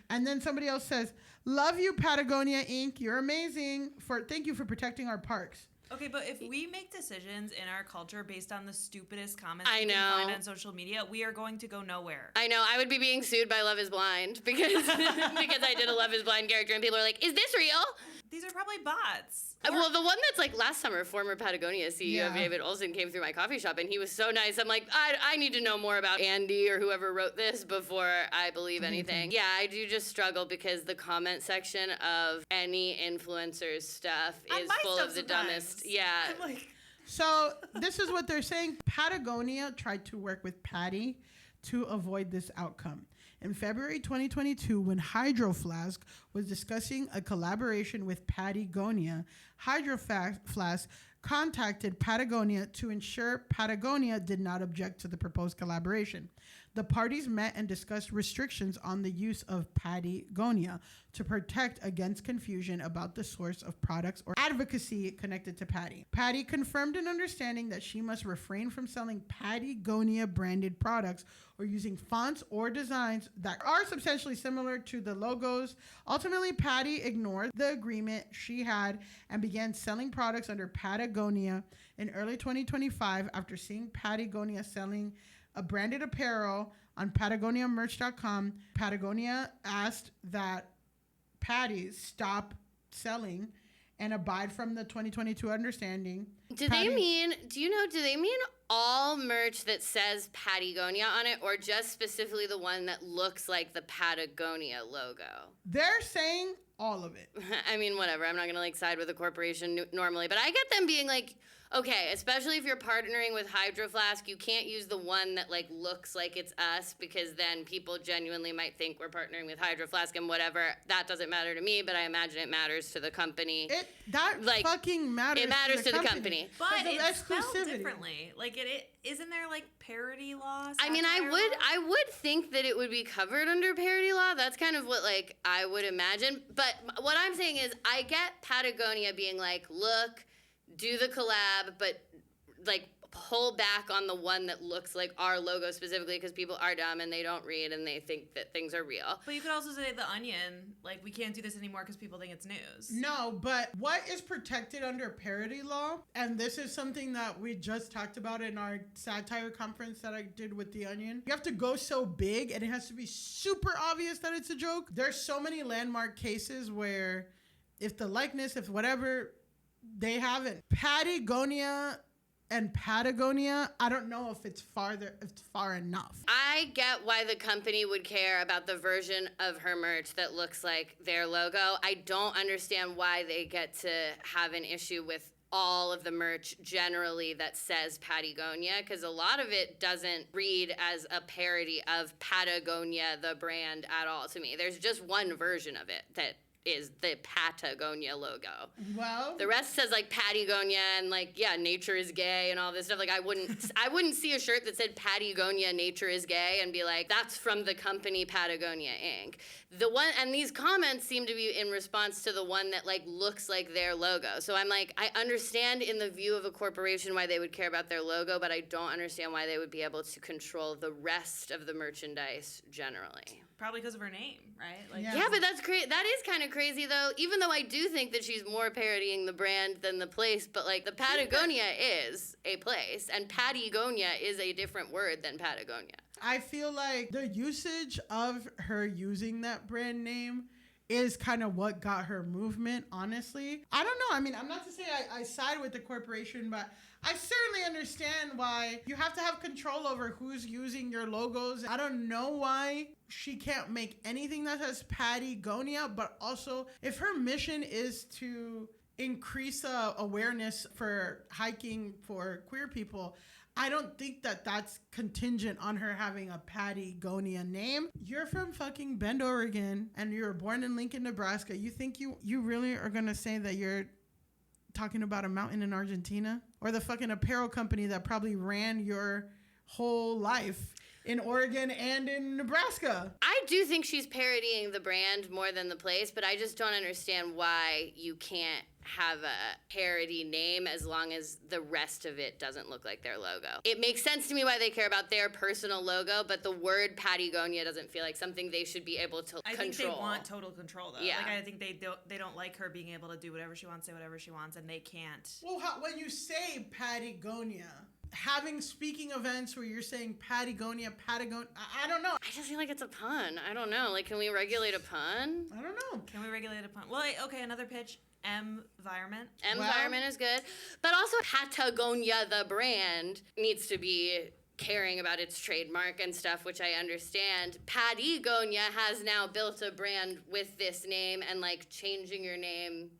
And then somebody else says, love you, Patagonia Inc. You're amazing. Thank you for protecting our parks. Okay, but if we make decisions in our culture based on the stupidest comments we can find on social media, we are going to go nowhere. I know. I would be being sued by Love is Blind because I did a Love is Blind character and people are like, is this real? These are probably bots. Well, the one that's like last summer, former Patagonia CEO David Olson came through my coffee shop and he was so nice. I'm like, I need to know more about Andy or whoever wrote this before I believe anything. Yeah, I do just struggle because the comment section of any influencer's stuff is full of the dumbest. Yeah. I'm like, so this is what they're saying. Patagonia tried to work with Pattie to avoid this outcome. In February 2022, when Hydro Flask was discussing a collaboration with Pattie Gonia, Hydro Flask contacted Patagonia to ensure Patagonia did not object to the proposed collaboration. The parties met and discussed restrictions on the use of Pattie Gonia to protect against confusion about the source of products or advocacy connected to Pattie. Pattie confirmed an understanding that she must refrain from selling Pattie Gonia branded products or using fonts or designs that are substantially similar to the logos. Ultimately, Pattie ignored the agreement she had and began selling products under Patagonia in early 2025 after seeing Pattie Gonia selling a branded apparel on PatagoniaMerch.com. Patagonia asked that Pattie stop selling and abide from the 2022 understanding. Do they mean all merch that says Patagonia on it, or just specifically the one that looks like the Patagonia logo? They're saying all of it. I mean, whatever. I'm not going to like side with a corporation normally, but I get them being like, okay, especially if you're partnering with Hydro Flask, you can't use the one that like looks like it's us, because then people genuinely might think we're partnering with Hydro Flask and whatever. That doesn't matter to me, but I imagine it matters to the company. Fucking matters. It matters to the company. But it's spelled differently. Like it isn't there like parody law? I mean, I would think that it would be covered under parody law. That's kind of what like I would imagine. But what I'm saying is, I get Patagonia being like, look, do the collab, but like pull back on the one that looks like our logo specifically, because people are dumb and they don't read and they think that things are real. But you could also say The Onion, like, we can't do this anymore because people think it's news. No, but what is protected under parody law, and this is something that we just talked about in our satire conference that I did with The Onion. You have to go so big and it has to be super obvious that it's a joke. There's so many landmark cases where if the likeness, if whatever, they haven't. Pattie Gonia and Patagonia, I don't know if it's far enough. I get why the company would care about the version of her merch that looks like their logo. I don't understand why they get to have an issue with all of the merch generally that says Patagonia, because a lot of it doesn't read as a parody of Patagonia, the brand, at all to me. There's just one version of it that is the Patagonia logo. Well, the rest says like Patagonia and like, yeah, nature is gay and all this stuff. Like I wouldn't see a shirt that said Patagonia, nature is gay and be like, that's from the company Patagonia Inc. The one, and these comments seem to be in response to the one that like looks like their logo. So I'm like, I understand in the view of a corporation why they would care about their logo, but I don't understand why they would be able to control the rest of the merchandise generally. Probably because of her name, right? Like, yeah, but that's crazy. That is kind of crazy, though. Even though I do think that she's more parodying the brand than the place, but like the Patagonia is a place, and Patagonia is a different word than Patagonia. I feel like the usage of her using that brand name is kind of what got her movement, honestly. I don't know. I mean, I'm not to say I side with the corporation, but I certainly understand why you have to have control over who's using your logos. I don't know why she can't make anything that says Pattie Gonia, but also if her mission is to increase awareness for hiking for queer people, I don't think that that's contingent on her having a Pattie Gonia name. You're from fucking Bend, Oregon, and you were born in Lincoln, Nebraska. You think you really are going to say that you're talking about a mountain in Argentina? Or the fucking apparel company that probably ran your whole life in Oregon and in Nebraska? I do think she's parodying the brand more than the place, but I just don't understand why you can't have a parody name as long as the rest of it doesn't look like their logo. It makes sense to me why they care about their personal logo, but the word Patagonia doesn't feel like something they should be able to control. I think they want total control, though. Yeah. Like, I think they don't like her being able to do whatever she wants, say whatever she wants, and they can't. Well, when you say Patagonia, having speaking events where you're saying Patagonia, I don't know. I just feel like it's a pun. I don't know. Like, can we regulate a pun? I don't know. Can we regulate a pun? Well, okay, another pitch. Environment. Environment is good. But also Patagonia, the brand, needs to be caring about its trademark and stuff, which I understand. Pattie Gonia has now built a brand with this name, and like changing your name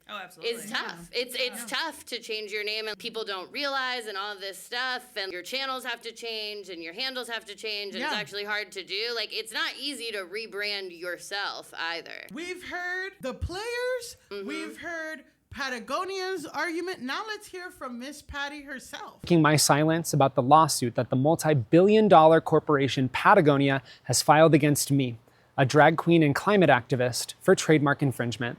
is tough. Yeah. It's tough to change your name, and people don't realize, and all this stuff, and your channels have to change and your handles have to change, and it's actually hard to do. Like, it's not easy to rebrand yourself either. We've heard the players, we've heard Patagonia's argument. Now let's hear from Miss Pattie herself. Making my silence about the lawsuit that the multi-billion-dollar corporation Patagonia has filed against me, a drag queen and climate activist, for trademark infringement.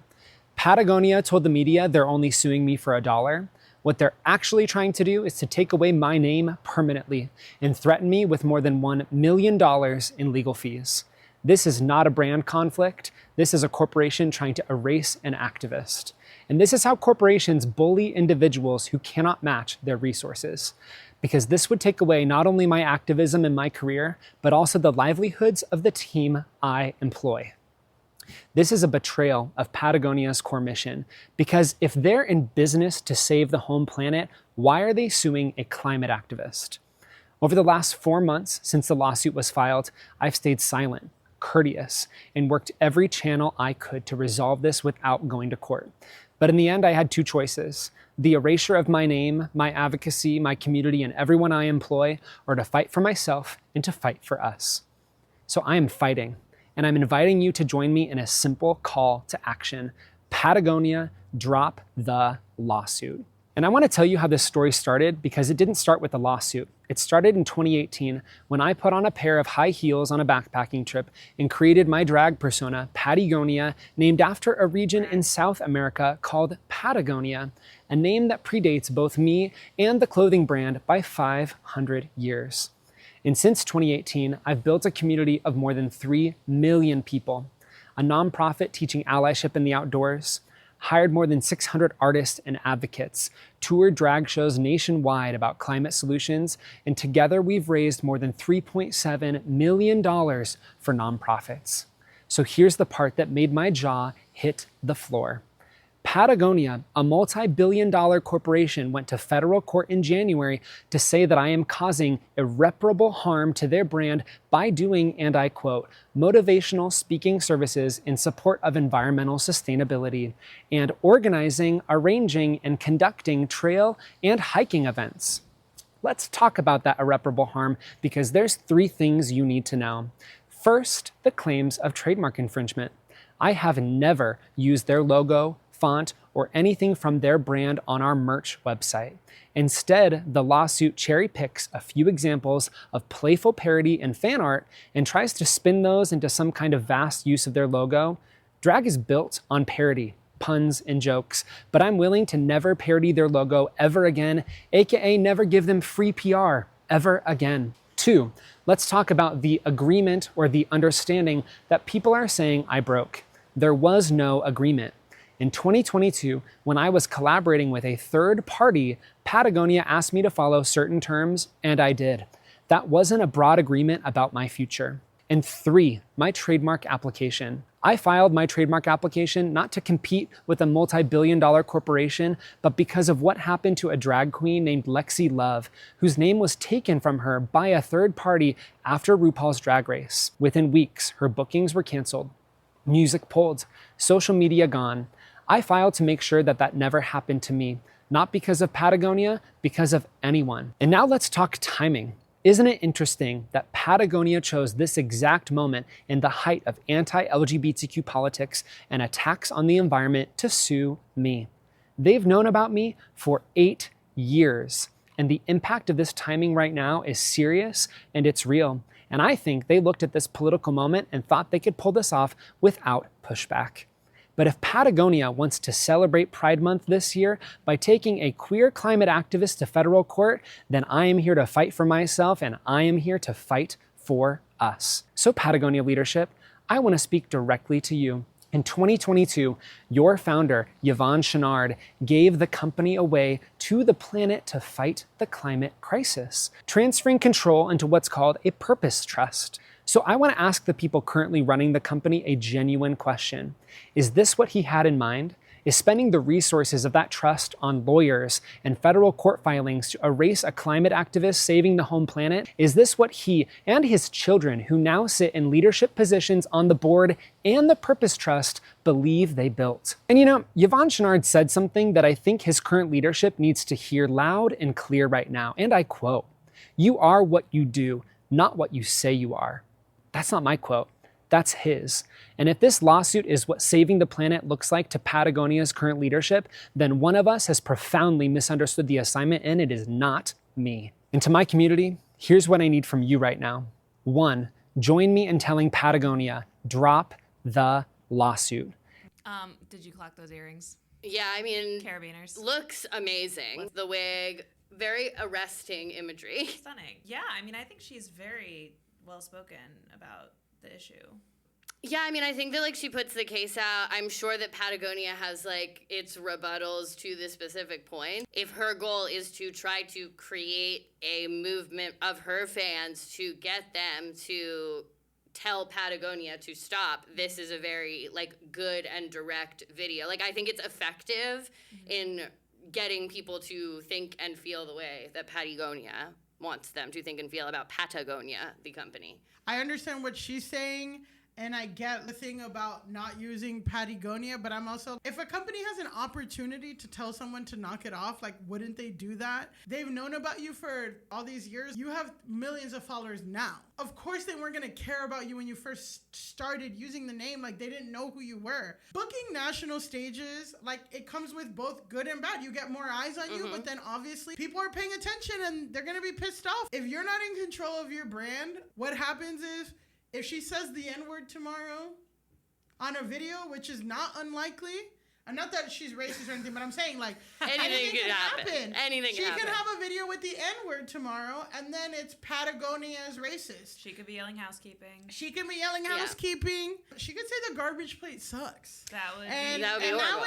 Patagonia told the media they're only suing me for $1. What they're actually trying to do is to take away my name permanently and threaten me with more than $1 million in legal fees. This is not a brand conflict. This is a corporation trying to erase an activist. And this is how corporations bully individuals who cannot match their resources. Because this would take away not only my activism and my career, but also the livelihoods of the team I employ. This is a betrayal of Patagonia's core mission, because if they're in business to save the home planet, why are they suing a climate activist? Over the last 4 months since the lawsuit was filed, I've stayed silent, courteous, and worked every channel I could to resolve this without going to court. But in the end, I had 2 choices: the erasure of my name, my advocacy, my community, and everyone I employ, or to fight for myself and to fight for us. So I am fighting, and I'm inviting you to join me in a simple call to action. Patagonia, drop the lawsuit. And I want to tell you how this story started, because it didn't start with a lawsuit. It started in 2018 when I put on a pair of high heels on a backpacking trip and created my drag persona, Pattie Gonia, named after a region in South America called Patagonia, a name that predates both me and the clothing brand by 500 years. And since 2018, I've built a community of more than 3 million people, a nonprofit teaching allyship in the outdoors, hired more than 600 artists and advocates, toured drag shows nationwide about climate solutions, and together we've raised more than $3.7 million for nonprofits. So here's the part that made my jaw hit the floor. Patagonia, a multi-billion-dollar corporation, went to federal court in January to say that I am causing irreparable harm to their brand by doing, and I quote, motivational speaking services in support of environmental sustainability and organizing, arranging, and conducting trail and hiking events. Let's talk about that irreparable harm, because there's 3 things you need to know. First, the claims of trademark infringement. I have never used their logo, font, or anything from their brand on our merch website. Instead, the lawsuit cherry picks a few examples of playful parody and fan art and tries to spin those into some kind of vast use of their logo. Drag is built on parody, puns, and jokes, but I'm willing to never parody their logo ever again, aka never give them free PR ever again. 2, let's talk about the agreement or the understanding that people are saying I broke. There was no agreement. In 2022, when I was collaborating with a third party, Patagonia asked me to follow certain terms, and I did. That wasn't a broad agreement about my future. And 3, my trademark application. I filed my trademark application not to compete with a multi-billion-dollar corporation, but because of what happened to a drag queen named Lexi Love, whose name was taken from her by a third party after RuPaul's Drag Race. Within weeks, her bookings were canceled, music pulled, social media gone. I filed to make sure that that never happened to me, not because of Patagonia, because of anyone. And now let's talk timing. Isn't it interesting that Patagonia chose this exact moment in the height of anti-LGBTQ politics and attacks on the environment to sue me? They've known about me for 8 years, and the impact of this timing right now is serious and it's real. And I think they looked at this political moment and thought they could pull this off without pushback. But if Patagonia wants to celebrate Pride Month this year by taking a queer climate activist to federal court, then I am here to fight for myself, and I am here to fight for us. So Patagonia leadership, I want to speak directly to you. In 2022, your founder, Yvonne Chouinard, gave the company away to the planet to fight the climate crisis, transferring control into what's called a purpose trust. So I want to ask the people currently running the company a genuine question. Is this what he had in mind? Is spending the resources of that trust on lawyers and federal court filings to erase a climate activist saving the home planet? Is this what he and his children, who now sit in leadership positions on the board and the Purpose Trust, believe they built? And you know, Yvonne Chouinard said something that I think his current leadership needs to hear loud and clear right now, and I quote, "You are what you do, not what you say you are." That's not my quote. that's his. And if this lawsuit is what saving the planet looks like to Patagonia's current leadership, then one of us has profoundly misunderstood the assignment, and it is not me. And to my community, here's what I need from you right now. 1, join me in telling Patagonia, drop the lawsuit. Did you clock those earrings? Yeah, I mean, Carabiners. Looks amazing. The wig, very arresting imagery. Stunning. Yeah, I mean, I think she's very well spoken about the issue. Yeah, I mean, I think that, like, she puts the case out. I'm sure that Patagonia has, like, its rebuttals to the specific point. If her goal is to try to create a movement of her fans to get them to tell Patagonia to stop, this is a very, like, good and direct video. Like, I think it's effective in getting people to think and feel the way that Patagonia wants them to think and feel about Patagonia, the company. I understand what she's saying, and I get the thing about not using Pattie Gonia, but I'm also, if a company has an opportunity to tell someone to knock it off, like, wouldn't they do that? They've known about you for all these years. You have millions of followers now. Of course they weren't going to care about you when you first started using the name. Like, they didn't know who you were. Booking national stages, like, it comes with both good and bad. You get more eyes on you, but then obviously people are paying attention and they're going to be pissed off. If you're not in control of your brand, what happens is, if she says the N-word tomorrow on a video, which is not unlikely, and not that she's racist or anything, but I'm saying, like, anything can happen. Anything she can happen. can have a video with the N-word tomorrow, and then it's Patagonia's racist. She could be yelling housekeeping. She can be yelling housekeeping. She could say the garbage plate sucks. That would be horrible.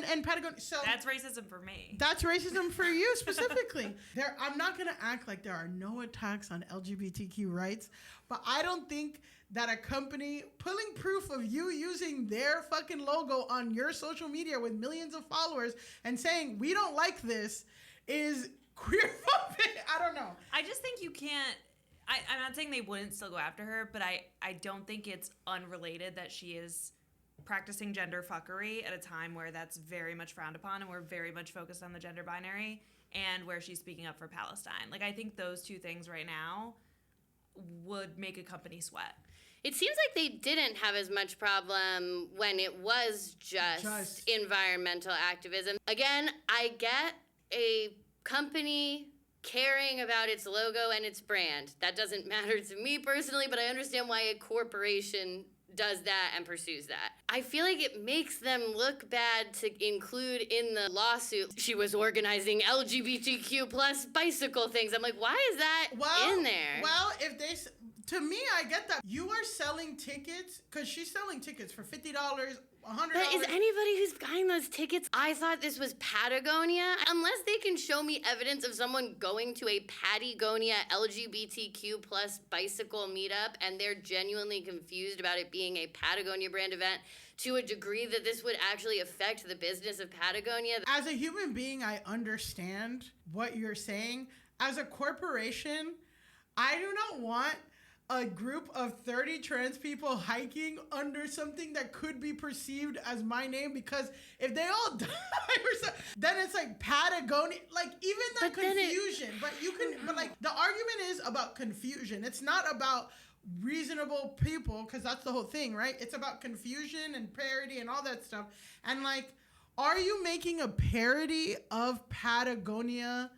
And Patagonia. So that's racism for me. That's racism for you specifically. I'm not going to act like there are no attacks on LGBTQ rights, but I don't think that a company pulling proof of you using their fucking logo on your social media with millions of followers and saying, we don't like this, is queerphobic. I don't know. I just think you can't, I'm not saying they wouldn't still go after her, but I don't think it's unrelated that she is practicing gender fuckery at a time where that's very much frowned upon and we're very much focused on the gender binary, and where she's speaking up for Palestine. Like, I think those two things right now would make a company sweat. It seems like they didn't have as much problem when it was just environmental activism. Again, I get a company caring about its logo and its brand. That doesn't matter to me personally, but I understand why a corporation does that and pursues that. I feel like it makes them look bad to include in the lawsuit, she was organizing LGBTQ plus bicycle things. I'm like, why is that in there? Well, if they... To me, I get that. You are selling tickets, because she's selling tickets for $50, $100. But is anybody who's buying those tickets, I thought this was Patagonia? Unless they can show me evidence of someone going to a Patagonia LGBTQ plus bicycle meetup and they're genuinely confused about it being a Patagonia brand event to a degree that this would actually affect the business of Patagonia. As a human being, I understand what you're saying. As a corporation, I do not want a group of 30 trans people hiking under something that could be perceived as my name, because if they all die or something, then it's like Patagonia, like even that confusion. But like the argument is about confusion. It's not about reasonable people, because that's the whole thing, right? It's about confusion and parody and all that stuff. And like, are you making a parody of Patagonia,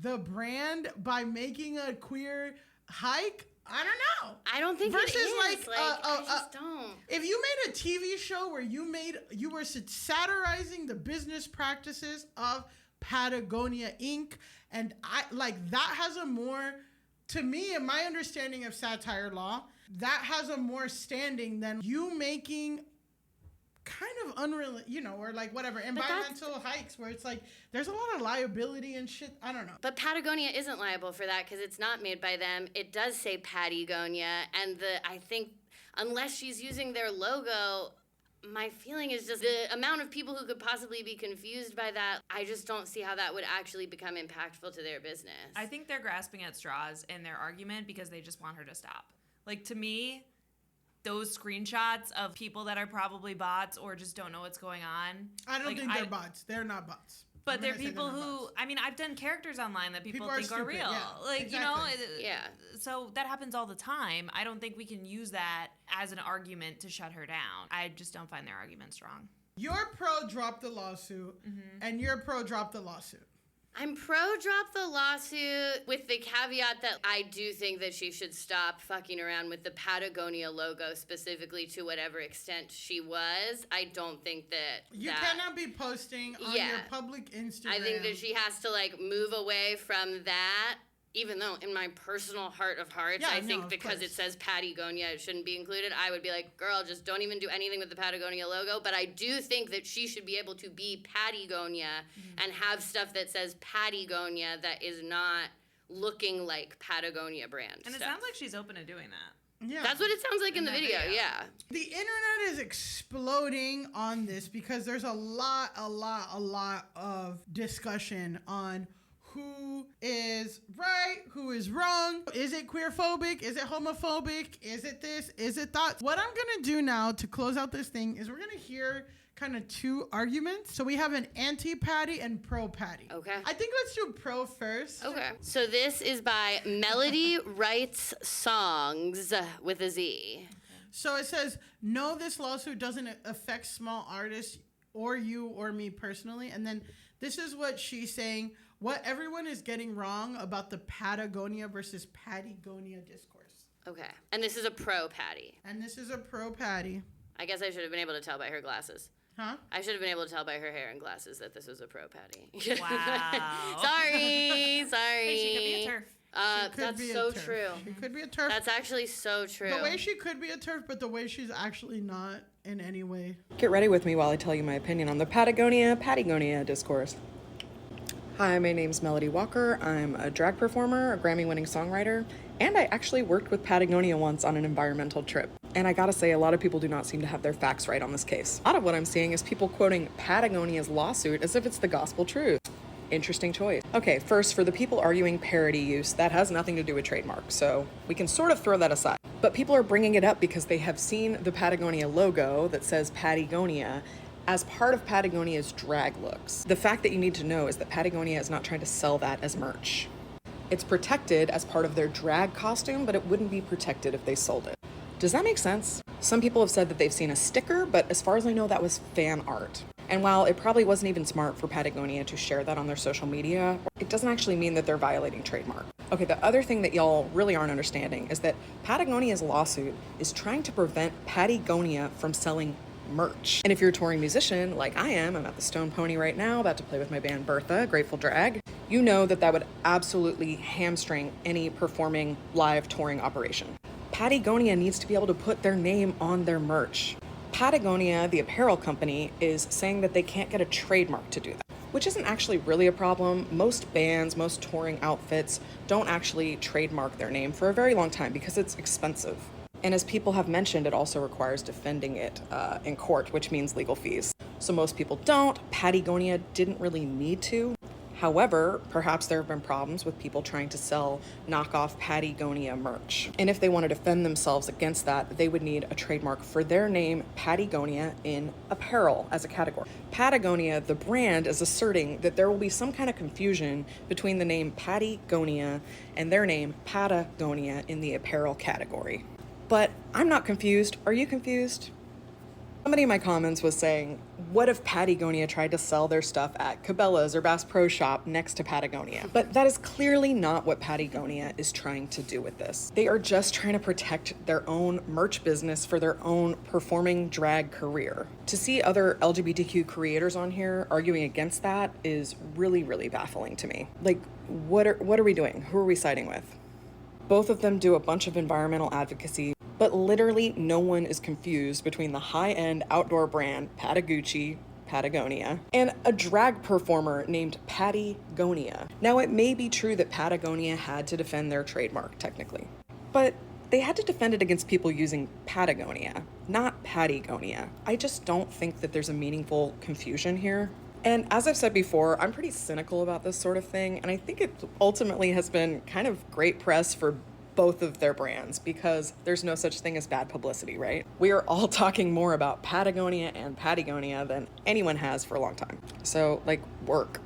the brand, by making a queer hike? I don't know. I don't think versus it is. I just don't. If you made a TV show where you were satirizing the business practices of Patagonia Inc., and that has a more, to me, in my understanding of satire law, that has a more standing than you making kind of unreal, or like whatever, environmental hikes where it's like there's a lot of liability and shit. I don't know. But Patagonia isn't liable for that because it's not made by them. It does say Pattie Gonia, and I think unless she's using their logo, my feeling is just the amount of people who could possibly be confused by that, I just don't see how that would actually become impactful to their business. I think they're grasping at straws in their argument because they just want her to stop. Like, to me, those screenshots of people that are probably bots or just don't know what's going on. I don't think they're bots. They're not bots. But there are people who, I mean, I've done characters online that people think are real. Yeah, like, exactly. So that happens all the time. I don't think we can use that as an argument to shut her down. I just don't find their argument strong. You're pro drop the lawsuit, and you're pro drop the lawsuit. I'm pro drop the lawsuit with the caveat that I do think that she should stop fucking around with the Patagonia logo specifically to whatever extent she was. I don't think that you cannot be posting on your public Instagram. I think that she has to like move away from that. Even though in my personal heart of hearts, I think because it says Pattie Gonia, it shouldn't be included. I would be like, girl, just don't even do anything with the Patagonia logo. But I do think that she should be able to be Pattie Gonia and have stuff that says Pattie Gonia that is not looking like Patagonia brand And stuff. it sounds like she's open to doing that. Yeah. That's what it sounds like in the video, yeah. The internet is exploding on this because there's a lot of discussion on who is right, who is wrong. Is it queerphobic? Is it homophobic? Is it this? Is it that? What I'm gonna do now to close out this thing is we're gonna hear kind of two arguments. So we have an anti-Pattie and pro-Pattie. Okay. I think let's do pro first. Okay. So this is by Melody Writes Songs with a Z. So it says, no, this lawsuit doesn't affect small artists or you or me personally. And then this is what she's saying. What everyone is getting wrong about the Patagonia versus Pattie Gonia discourse. Okay. And this is a pro-Pattie. And this is a pro-Pattie. I guess I should have been able to tell by her glasses. Huh? I should have been able to tell by her hair and glasses that this was a pro-Pattie. Wow. Sorry. Hey, she could be a TERF. That's so true. She could be a TERF. That's actually so true. The way she could be a TERF, but the way she's actually not in any way. Get ready with me while I tell you my opinion on the Patagonia discourse. Hi, my name's Melody Walker. I'm a drag performer, a Grammy-winning songwriter, and I actually worked with Patagonia once on an environmental trip. And I gotta say, a lot of people do not seem to have their facts right on this case. A lot of what I'm seeing is people quoting Patagonia's lawsuit as if it's the gospel truth. Interesting choice. Okay, first, for the people arguing parody use, that has nothing to do with Trademark, so we can sort of throw that aside. But people are bringing it up because they have seen the Patagonia logo that says Pattie Gonia as part of Patagonia's drag looks. The fact that you need to know is that Patagonia is not trying to sell that as merch. It's protected as part of their drag costume, but it wouldn't be protected if they sold it. Does that make sense? Some people have said that they've seen a sticker, but as far as I know, that was fan art. And while it probably wasn't even smart for Patagonia to share that on their social media, it doesn't actually mean that they're violating Trademark. Okay, the other thing that y'all really aren't understanding is that Patagonia's lawsuit is trying to prevent Pattie Gonia from selling merch. And if you're a touring musician like I am, I'm at the Stone Pony right now, about to play with my band Bertha, Grateful Drag, you know that that would absolutely hamstring any performing live touring operation. Pattie Gonia needs to be able to put their name on their merch. Patagonia, the apparel company, is saying that they can't get a trademark to do that, which isn't actually really a problem. Most bands, most touring outfits don't actually trademark their name for a very long time because it's expensive. And as people have mentioned, it also requires defending it in court, which means legal fees. So most people don't. Pattie Gonia didn't really need to. However, perhaps there have been problems with people trying to sell knockoff Pattie Gonia merch. And if they want to defend themselves against that, they would need a trademark for their name, Pattie Gonia, in apparel as a category. Patagonia, the brand, is asserting that there will be some kind of confusion between the name Pattie Gonia and their name, Patagonia, in the apparel category. But I'm not confused. Are you confused? Somebody in my comments was saying, what if Pattie Gonia tried to sell their stuff at Cabela's or Bass Pro Shop next to Patagonia? But that is clearly not what Pattie Gonia is trying to do with this. They are just trying to protect their own merch business for their own performing drag career. To see other LGBTQ creators on here arguing against that is really, really baffling to me. Like, what are we doing? Who are we siding with? Both of them do a bunch of environmental advocacy, but literally no one is confused between the high-end outdoor brand Patagonia, and a drag performer named Pattie Gonia. Now, it may be true that Patagonia had to defend their trademark, technically, but they had to defend it against people using Patagonia, not Pattie Gonia. I just don't think that there's a meaningful confusion here. And as I've said before, I'm pretty cynical about this sort of thing, and I think it ultimately has been kind of great press for both of their brands because there's no such thing as bad publicity, right? We are all talking more about Patagonia and Patagonia than anyone has for a long time. So, like, work.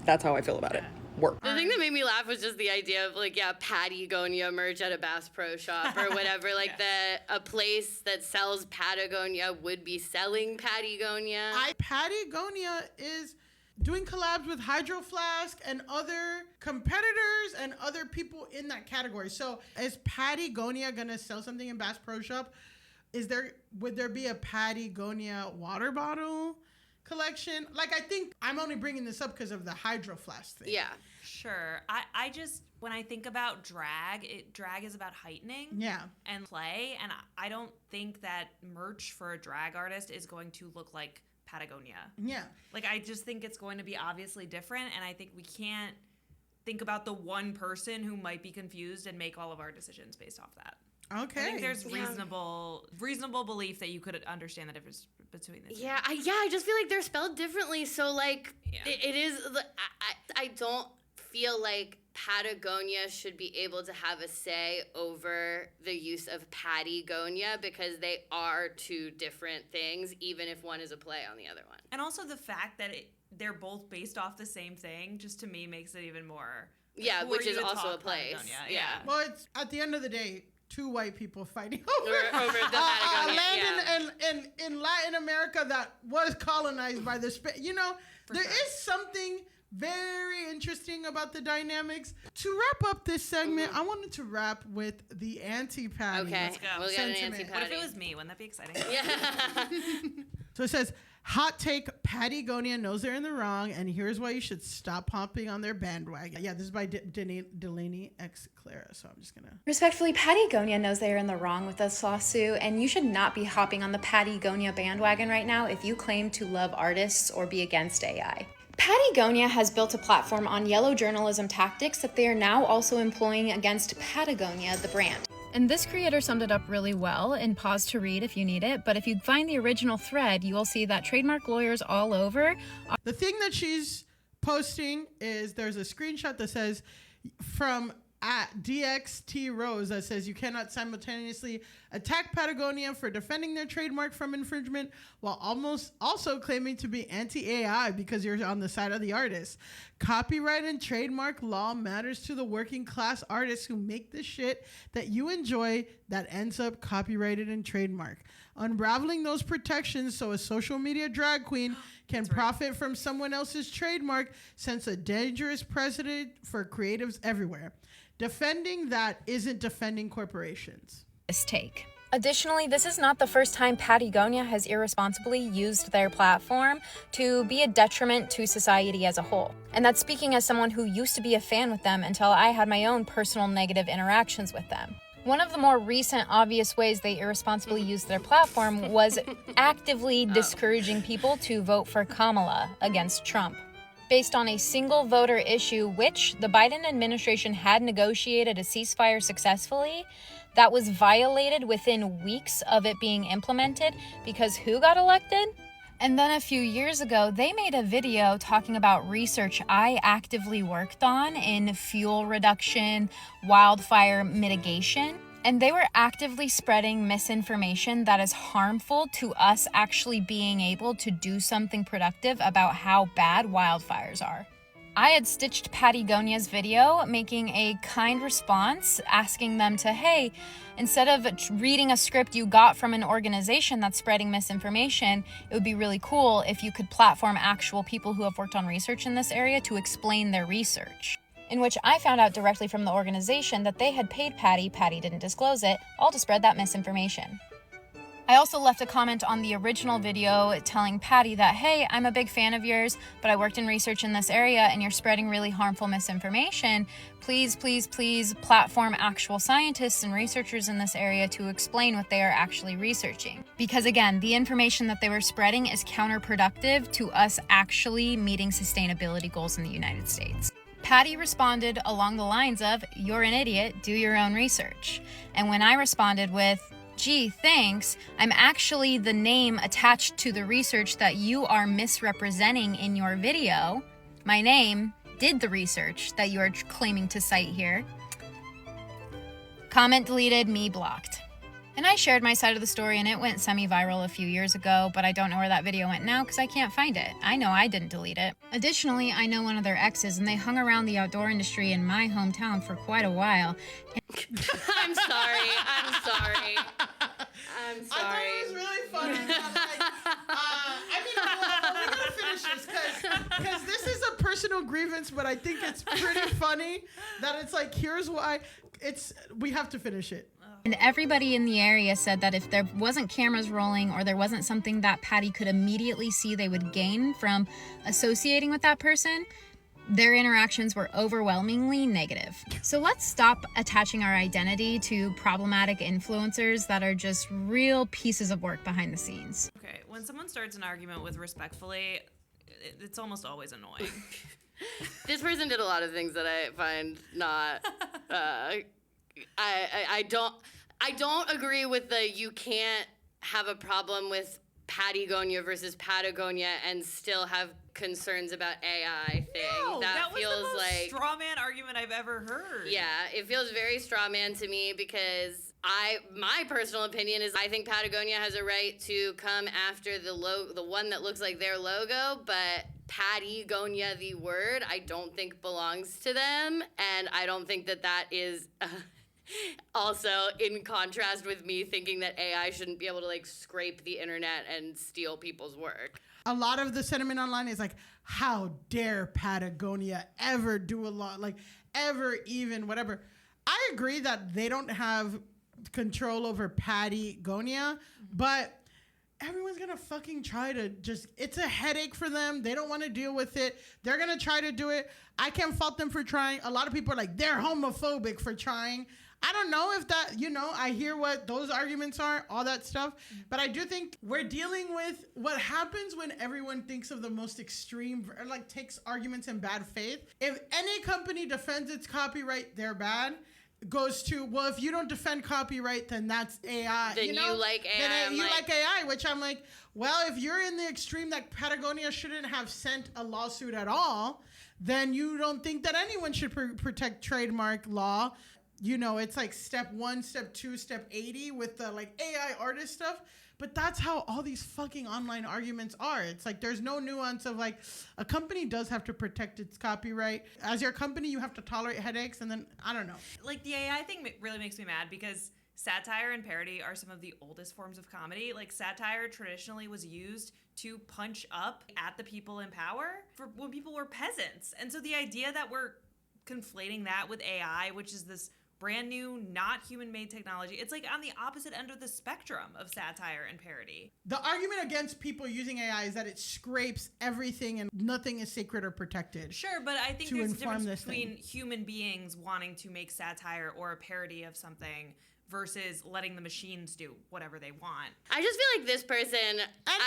That's how I feel about it. Work. The thing that made me laugh was just the idea of like, Pattie Gonia merch at a Bass Pro Shop or whatever. Like a place that sells Patagonia would be selling Pattie Gonia. Pattie Gonia is doing collabs with Hydro Flask and other competitors and other people in that category. So is Pattie Gonia gonna sell something in Bass Pro Shop? Would there be a Pattie Gonia water bottle collection? Like, I think I'm only bringing this up because of the Hydro Flask thing. Yeah. Sure. I just, when I think about drag is about heightening and play. And I don't think that merch for a drag artist is going to look like Patagonia. Yeah. Like, I just think it's going to be obviously different. And I think we can't think about the one person who might be confused and make all of our decisions based off that. Okay. I think there's reasonable belief that you could understand the difference between the two. Yeah, I just feel like they're spelled differently. So, like, it is... I don't feel like Patagonia should be able to have a say over the use of Pattie Gonia because they are two different things, even if one is a play on the other one. And also the fact that they're both based off the same thing, just to me makes it even more... Yeah, which is also a place. Patagonia? Yeah. Well, it's at the end of the day, two white people fighting over the Patagonia, land in Latin America that was colonized by the there is something very interesting about the dynamics. To wrap up this segment, I wanted to wrap with the anti-Pattie. Okay, let's go. We'll get an anti-Pattie. What if it was me? Wouldn't that be exciting? Yeah. So it says, hot take, Pattie Gonia knows they're in the wrong, and here's why you should stop hopping on their bandwagon. Yeah, this is by Delaney X Clara, so I'm just gonna... Respectfully, Pattie Gonia knows they are in the wrong with this lawsuit, and you should not be hopping on the Pattie Gonia bandwagon right now if you claim to love artists or be against AI. Pattie Gonia has built a platform on yellow journalism tactics that they are now also employing against Patagonia, the brand. And this creator summed it up really well, and pause to read if you need it, but if you find the original thread, you will see that trademark lawyers all over... The thing that she's posting is there's a screenshot that says from @DXT Rose that says you cannot simultaneously attack Patagonia for defending their trademark from infringement while almost also claiming to be anti-AI because you're on the side of the artist. Copyright and trademark law matters to the working class artists who make the shit that you enjoy that ends up copyrighted and trademarked. Unraveling those protections so a social media drag queen can profit from someone else's trademark sends a dangerous precedent for creatives everywhere. Defending that isn't defending corporations. This take. Additionally, this is not the first time Pattie Gonia has irresponsibly used their platform to be a detriment to society as a whole. And that's speaking as someone who used to be a fan with them until I had my own personal negative interactions with them. One of the more recent obvious ways they irresponsibly used their platform was actively discouraging people to vote for Kamala against Trump. Based on a single voter issue, which the Biden administration had negotiated a ceasefire successfully, that was violated within weeks of it being implemented because who got elected? And then a few years ago, they made a video talking about research I actively worked on in fuel reduction, wildfire mitigation. And they were actively spreading misinformation that is harmful to us actually being able to do something productive about how bad wildfires are. I had stitched Pattie Gonia's video, making a kind response, asking them to, hey, instead of reading a script you got from an organization that's spreading misinformation, it would be really cool if you could platform actual people who have worked on research in this area to explain their research. In which I found out directly from the organization that they had paid Pattie didn't disclose it, all to spread that misinformation. I also left a comment on the original video telling Pattie that, hey, I'm a big fan of yours, but I worked in research in this area and you're spreading really harmful misinformation. Please, please, please platform actual scientists and researchers in this area to explain what they are actually researching. Because again, the information that they were spreading is counterproductive to us actually meeting sustainability goals in the United States. Pattie responded along the lines of, you're an idiot, do your own research. And when I responded with, gee, thanks, I'm actually the name attached to the research that you are misrepresenting in your video. My name did the research that you are claiming to cite here. Comment deleted, me blocked. And I shared my side of the story and it went semi-viral a few years ago, but I don't know where that video went now because I can't find it. I know I didn't delete it. Additionally, I know one of their exes and they hung around the outdoor industry in my hometown for quite a while. I'm sorry. I'm sorry. I'm sorry. I thought it was really funny. We gotta finish this because this is a personal grievance, but I think it's pretty funny that it's like, here's why. We have to finish it. And everybody in the area said that if there wasn't cameras rolling or there wasn't something that Pattie could immediately see they would gain from associating with that person, their interactions were overwhelmingly negative. So let's stop attaching our identity to problematic influencers that are just real pieces of work behind the scenes. Okay, when someone starts an argument with respectfully, it's almost always annoying. This person did a lot of things that I find not. I don't agree with the you can't have a problem with Pattie Gonia versus Patagonia and still have concerns about AI thing. No, that was feels the most like straw man argument I've ever heard. Yeah, it feels very straw man to me because my personal opinion is I think Patagonia has a right to come after the one that looks like their logo, but Pattie Gonia, the word, I don't think belongs to them, and I don't think that is also in contrast with me thinking that AI shouldn't be able to like scrape the internet and steal people's work. A lot of the sentiment online is like, how dare Patagonia ever do a lot, like ever even whatever. I agree that they don't have control over Pattie Gonia, but everyone's gonna fucking try to it's a headache for them. They don't want to deal with it. They're gonna try to do it. I can't fault them for trying. A lot of people are like, they're homophobic for trying. I don't know if that, I hear what those arguments are, all that stuff. But I do think we're dealing with what happens when everyone thinks of the most extreme, like takes arguments in bad faith. If any company defends its copyright, they're bad. Goes to, well, if you don't defend copyright, then that's AI. Then you like AI. Then you like AI, which I'm like, well, if you're in the extreme that Patagonia shouldn't have sent a lawsuit at all, then you don't think that anyone should protect trademark law. It's like step 1, step 2, step 80 with the like AI artist stuff. But that's how all these fucking online arguments are. It's like there's no nuance of like a company does have to protect its copyright. As your company, you have to tolerate headaches, and then I don't know. Like the AI thing really makes me mad because satire and parody are some of the oldest forms of comedy. Like satire traditionally was used to punch up at the people in power for when people were peasants. And so the idea that we're conflating that with AI, which is this brand new, not human-made technology. It's like on the opposite end of the spectrum of satire and parody. The argument against people using AI is that it scrapes everything and nothing is sacred or protected. Sure, but I think there's a difference between human beings wanting to make satire or a parody of something versus letting the machines do whatever they want. I just feel like this person,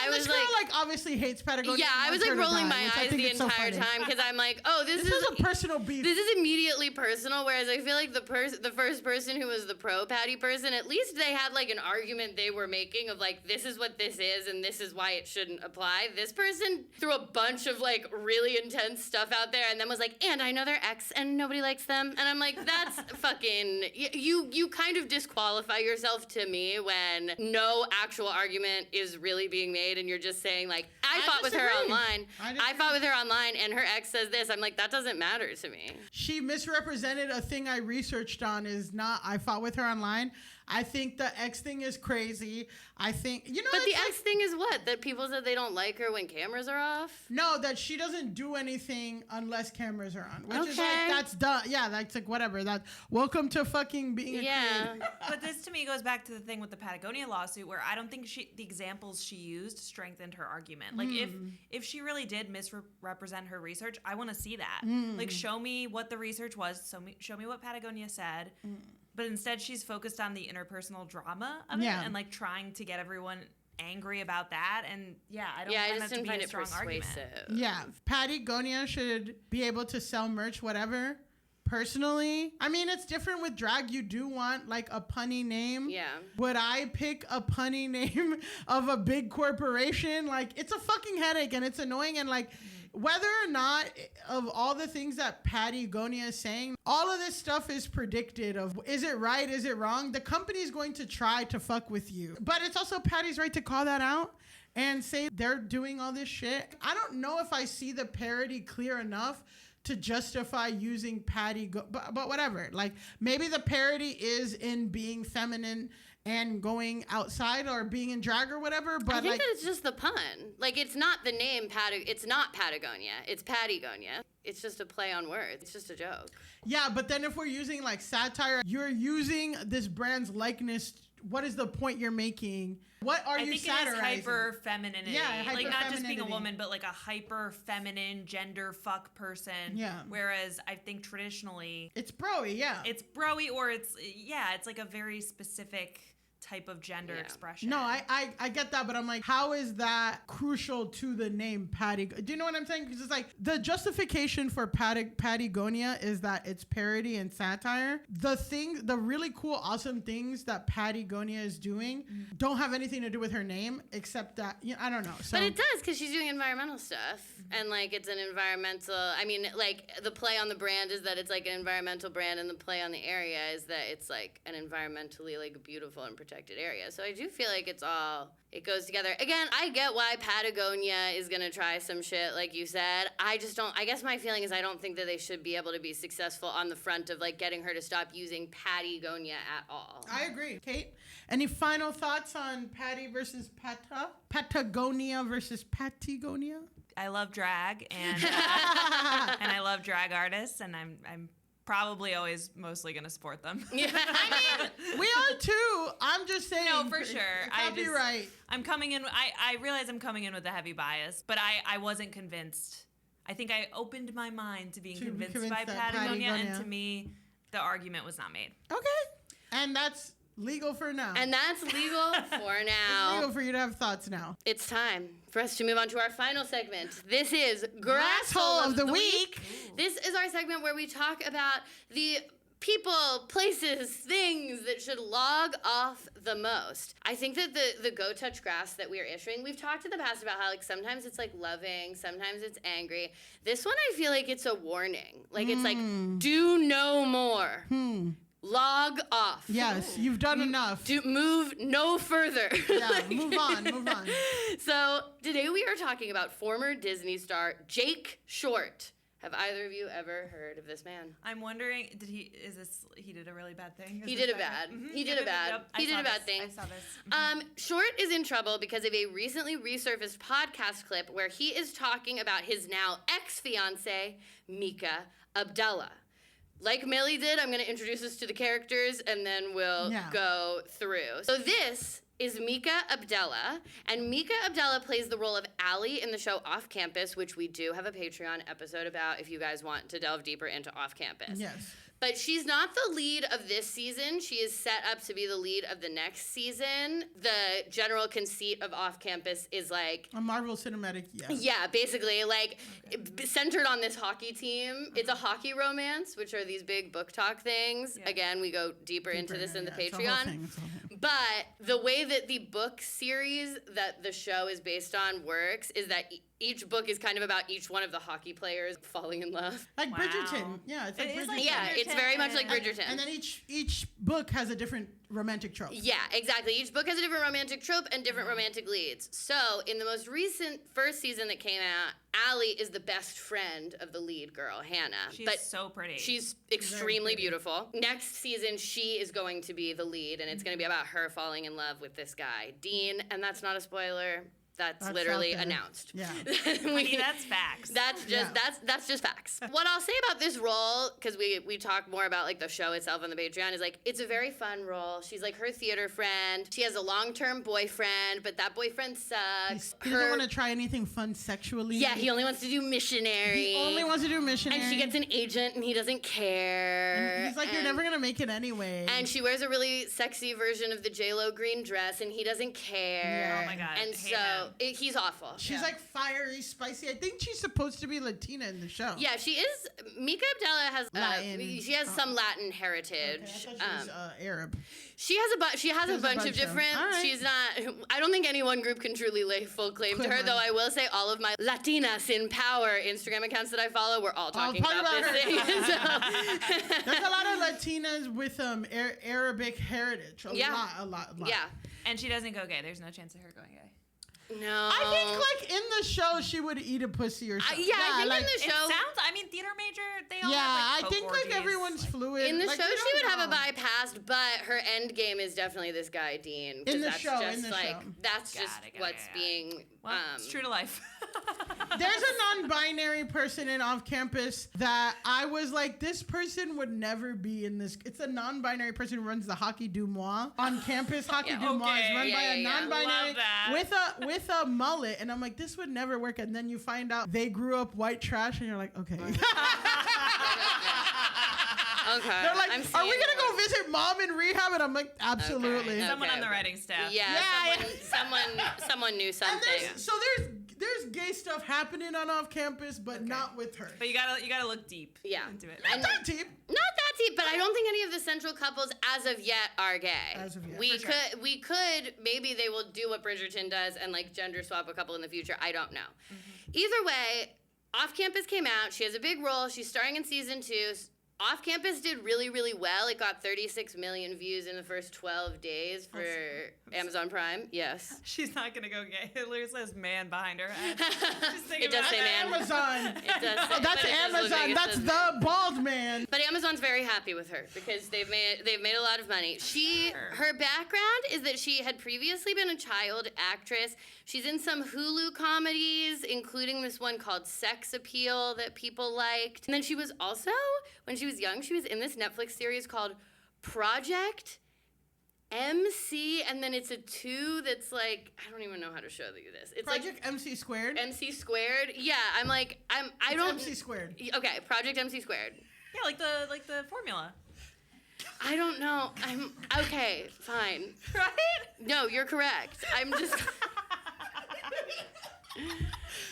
this girl obviously hates Patagonia. Yeah, I was like rolling my eyes the entire time because I'm like, oh, this is a personal beef. This is immediately personal, whereas I feel like the first person who was the pro Pattie person, at least they had like an argument they were making of like, this is what this is and this is why it shouldn't apply. This person threw a bunch of like really intense stuff out there and then was like, and I know their ex and nobody likes them. And I'm like, that's fucking, you kind of disqualify yourself to me when no actual argument is really being made and you're just saying like, I fought with her online. I fought with her online and her ex says this. I'm like, that doesn't matter to me. She misrepresented a thing I researched on is not I fought with her online. I think the X thing is crazy. I think, But the X thing is what? That people said they don't like her when cameras are off? No, that she doesn't do anything unless cameras are on. Which is like, that's done. Yeah, that's like whatever. Welcome to fucking being a creator. But this to me goes back to the thing with the Patagonia lawsuit where I don't think the examples she used strengthened her argument. Like if she really did misrepresent her research, I want to see that. Like show me what the research was. Show me what Patagonia said. But instead, she's focused on the interpersonal drama of it and like trying to get everyone angry about that. And I don't find that to be a strong argument. Yeah, Pattie Gonia should be able to sell merch, whatever. Personally, I mean, it's different with drag. You do want like a punny name. Yeah. Would I pick a punny name of a big corporation? Like, it's a fucking headache and it's annoying. And like, whether or not of all the things that Pattie Gonia is saying, all of this stuff is predicted of, is it right, is it wrong? The company is going to try to fuck with you. But it's also Pattie's right to call that out and say they're doing all this shit. I don't know if I see the parody clear enough to justify using but whatever. Like, maybe the parody is in being feminine and going outside or being in drag or whatever, but I think that it's just the pun. Like, it's not the name it's not Patagonia, it's Pattie Gonia. It's just a play on words. It's just a joke. Yeah, but then if we're using like satire, you're using this brand's likeness. What is the point you're making? What are you satirizing? I think it is hyper femininity. Yeah, like not just being a woman, but like a hyper feminine gender fuck person. Yeah. Whereas I think traditionally it's broy, yeah. It's broy, or it's like a very specific type of gender expression. No, I get that, but I'm like, how is that crucial to the name Pattie? Do you know what I'm saying? Because it's like the justification for Pattie Gonia is that it's parody and satire. The really cool, awesome things that Pattie Gonia is doing don't have anything to do with her name, except that, I don't know. So, but it does, because she's doing environmental stuff. And like, it's an environmental, I mean, like the play on the brand is that it's like an environmental brand, and the play on the area is that it's like an environmentally like beautiful and protected area. So I do feel like it goes together. Again, I get why Patagonia is gonna try some shit, like you said. I guess my feeling is I don't think that they should be able to be successful on the front of like getting her to stop using Pattie Gonia at all. I agree. Kate, any final thoughts on Pattie versus Patagonia versus Pattie Gonia? I love drag, and and I love drag artists, and I'm probably always mostly gonna support them. Yeah, I mean, we are too. I'm just saying. No, for sure. Copyright. I'm coming in. I realize I'm coming in with a heavy bias, but I wasn't convinced. I think I opened my mind to being convinced by Patagonia, and to me, the argument was not made. Okay, and that's legal for now. And that's legal for now. It's legal for you to have thoughts now. It's time for us to move on to our final segment. This is Grasshole of the Week. This is our segment where we talk about the people, places, things that should log off the most. I think that the Go Touch Grass that we are issuing, we've talked in the past about how like sometimes it's like loving, sometimes it's angry. This one I feel like it's a warning. Like it's like, do no more. Log off. Yes, you've done enough. Move no further. Yeah, move on. So today we are talking about former Disney star Jake Short. Have either of you ever heard of this man? I'm wondering, he did a really bad thing? He did a bad thing. I saw this. Short is in trouble because of a recently resurfaced podcast clip where he is talking about his now ex-fiancée, Mika Abdullah. Like Millie did, I'm going to introduce us to the characters, and then we'll go through. So this is Mika Abdullah, and Mika Abdullah plays the role of Allie in the show Off Campus, which we do have a Patreon episode about if you guys want to delve deeper into Off Campus. Yes. But she's not the lead of this season. She is set up to be the lead of the next season. The general conceit of Off Campus is like a Marvel Cinematic, Yeah, basically, like centered on this hockey team. It's a hockey romance, which are these big book talk things. Yeah. Again, we go deeper into this in the Patreon. But the way that the book series that the show is based on works is that each book is kind of about each one of the hockey players falling in love. Like Bridgerton. Yeah, it's like Bridgerton. Like yeah, it's very much like Bridgerton. And then each book has a different romantic trope. Yeah, exactly. Each book has a different romantic trope and different romantic leads. So, in the most recent first season that came out, Allie is the best friend of the lead girl, Hannah. She's so pretty. She's extremely beautiful. Next season, she is going to be the lead, and it's going to be about her falling in love with this guy, Dean, and that's not a spoiler. That's literally announced. Yeah. That's facts. That's just facts. What I'll say about this role, because we talk more about like the show itself on the Patreon, is like it's a very fun role. She's like her theater friend. She has a long-term boyfriend, but that boyfriend sucks. He doesn't want to try anything fun sexually. Yeah, he only wants to do missionary. He only wants to do missionary. And she gets an agent, and he doesn't care. And he's like, you're never gonna make it anyway. And she wears a really sexy version of the J-Lo green dress, and he doesn't care. Yeah. Oh my God. And so he's awful. She's like fiery, spicy. I think she's supposed to be Latina in the show. Yeah, she is. Mika Abdallah has she has some Latin heritage. Okay, I thought she was Arab. She has a bunch of different. Right. She's not. I don't think any one group can truly lay full claim to her. Though I will say, all of my Latinas in Power Instagram accounts that I follow, we're all talking about this thing. There's a lot of Latinas with Arabic heritage. A lot. Yeah. And she doesn't go gay. There's no chance of her going gay. No. I think like in the show she would eat a pussy or something. I think like, in the show. It sounds. I mean, theater major. They all. Yeah, have, like, I think coke like orgies. everyone's fluid. In the like, show, she would know. have a bypassed, but her end game is definitely this guy Dean. In the that's show, just in the like show. that's Got just it, what's being. Well, it's true to life. There's a non-binary person in off campus that I was like, this person would never be in this. It's a non-binary person who runs the Hockey Du Mois on campus. Hockey Du Mois is run by a non-binary with a mullet, and I'm like, this would never work. And then you find out they grew up white trash, and you're like, okay. Okay. They're like, are we gonna go visit mom in rehab? And I'm like, absolutely. Okay. Someone on the writing staff. Yeah, someone knew something. And there's gay stuff happening on off campus, but not with her. But you gotta look deep. Yeah. Into it. Not that deep. Not that deep, but I don't think any of the central couples as of yet are gay. As of yet, we for sure. we could maybe they will do what Bridgerton does and like gender swap a couple in the future. I don't know. Either way, Off Campus came out. She has a big role. She's starring in season 2. Off Campus did really, really well. It got 36 million views in the first 12 days for Amazon Prime. Yes. She's not gonna go gay. It literally says man behind her head. It does say man. Amazon. It does. Oh, that's Amazon. That's the bald man. But Amazon's very happy with her because they've made a lot of money. Her background is that she had previously been a child actress. She's in some Hulu comedies, including this one called Sex Appeal that people liked. And then she was also, when she was young, she was in this Netflix series called Project MC, and then it's a 2 that's like, I don't even know how to show you this. It's Project like MC Squared. MC Squared. Yeah, I don't. MC Squared. Okay, Project MC Squared. Yeah, like the formula. I don't know. Okay, fine. Right? No, you're correct. I'm just.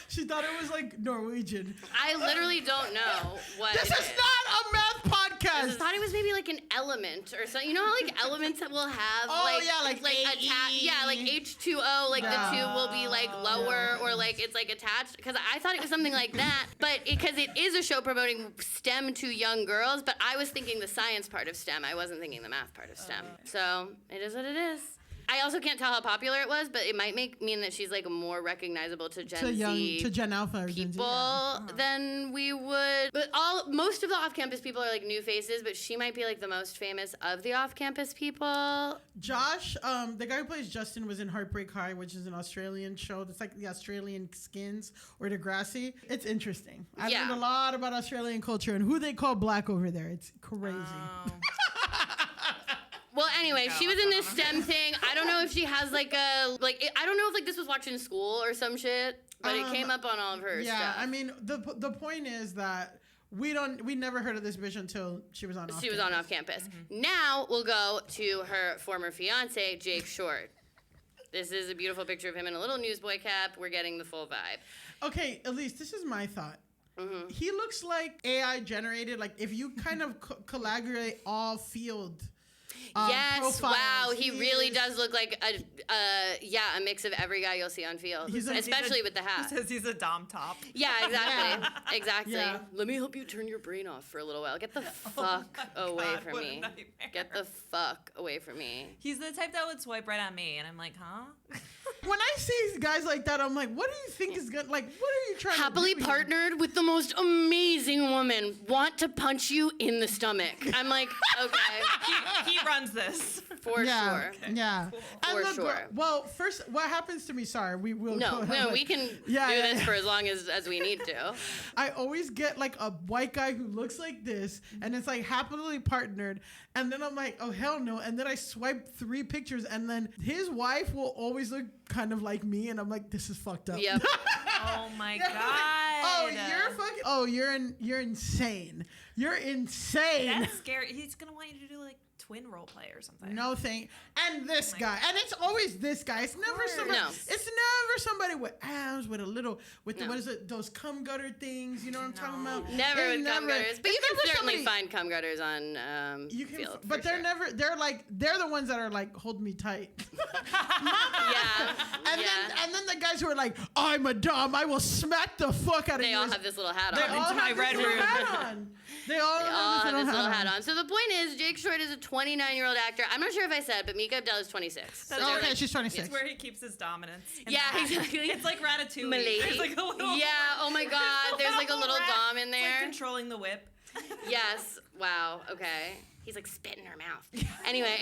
She thought it was like Norwegian. I literally don't know what. This is not a math podcast. I thought it was maybe like an element or something. You know how like elements that will have like attached. Yeah, like H2O. Like the 2 will be like lower or like it's like attached. Because I thought it was something like that. But because it is a show promoting STEM to young girls, but I was thinking the science part of STEM. I wasn't thinking the math part of STEM. So it is what it is. I also can't tell how popular it was, but it might mean that she's like more recognizable to Gen Z to Gen Alpha or Gen Z, people than we would. But most of the off-campus people are like new faces, but she might be like the most famous of the off-campus people. Josh, the guy who plays Justin, was in Heartbreak High, which is an Australian show. That's like the Australian Skins or Degrassi. It's interesting. I learned a lot about Australian culture and who they call black over there. It's crazy. Well, anyway, she was in this STEM thing. I don't know if she has I don't know if like this was watched in school or some shit, but it came up on all of her stuff. Yeah, I mean, the point is that we never heard of this bitch until she was on Off Campus. She was on Off Campus. Now we'll go to her former fiance, Jake Short. This is a beautiful picture of him in a little newsboy cap. We're getting the full vibe. Okay, Elise, this is my thought. He looks like AI generated. Like if you kind of collaborate all field. Yes, profiles. wow, he really does look like a mix of every guy you'll see on field, especially with the hat. He says he's a dom top. Yeah, exactly, exactly. Yeah. Let me help you turn your brain off for a little while. Get the fuck away from me. Get the fuck away from me. He's the type that would swipe right on me, and I'm like, huh? When I see guys like that, I'm like, what do you think is good? Like, what are you trying Happily to do? partnered with the most amazing woman. Want to punch you in the stomach. I'm like, okay. He runs this. For sure. Yeah. For and look, sure. Well, first, what happens to me, sorry, we will No, we can do this for as long as we need to. I always get like a white guy who looks like this, and it's like happily partnered, and then I'm like, oh, hell no. And then I swipe 3 pictures, and then his wife will always look kind of like me, and I'm like, this is fucked up. Yep. Oh my God. Oh, you're fucking. Oh, you're insane. You're insane. That's scary. He's gonna want you to do like twin role play or something. No thing. And this guy. And it's always this guy. It's never somebody. No. It's never somebody with abs, with a little, with the, what is it? Those cum gutter things. You know what I'm talking about? Never It's with cum gutters. But you it's can never certainly somebody- find cum gutters on You can, Field. but for they're sure. never. They're the ones that are like, hold me tight. Yeah. And then the guys who are like, I'm a dom. I will smack the fuck out of you. They all have this little hat on. They all Into my have red this little room. hat on. They all have this little hat on. on. So the point is, Jake Short is a 29-year-old actor. I'm not sure if I said, but Mika Abdel is 26. So That's they're Okay, like- she's 26. It's where he keeps his dominance. in Yeah, that. exactly. It's like Ratatouille. Milady. There's like a little. Yeah, oh my God. There's like a little dom in It's like there. controlling the whip. Yes. Wow. Okay. He's like spit in her mouth. Anyway,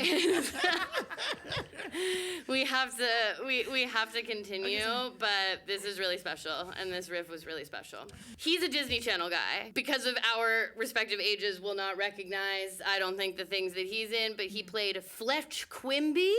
we have to continue, but this is really special, and this riff was really special. He's a Disney Channel guy. Because of our respective ages, will not recognize, I don't think, the things that he's in, but he played Fletch Quimby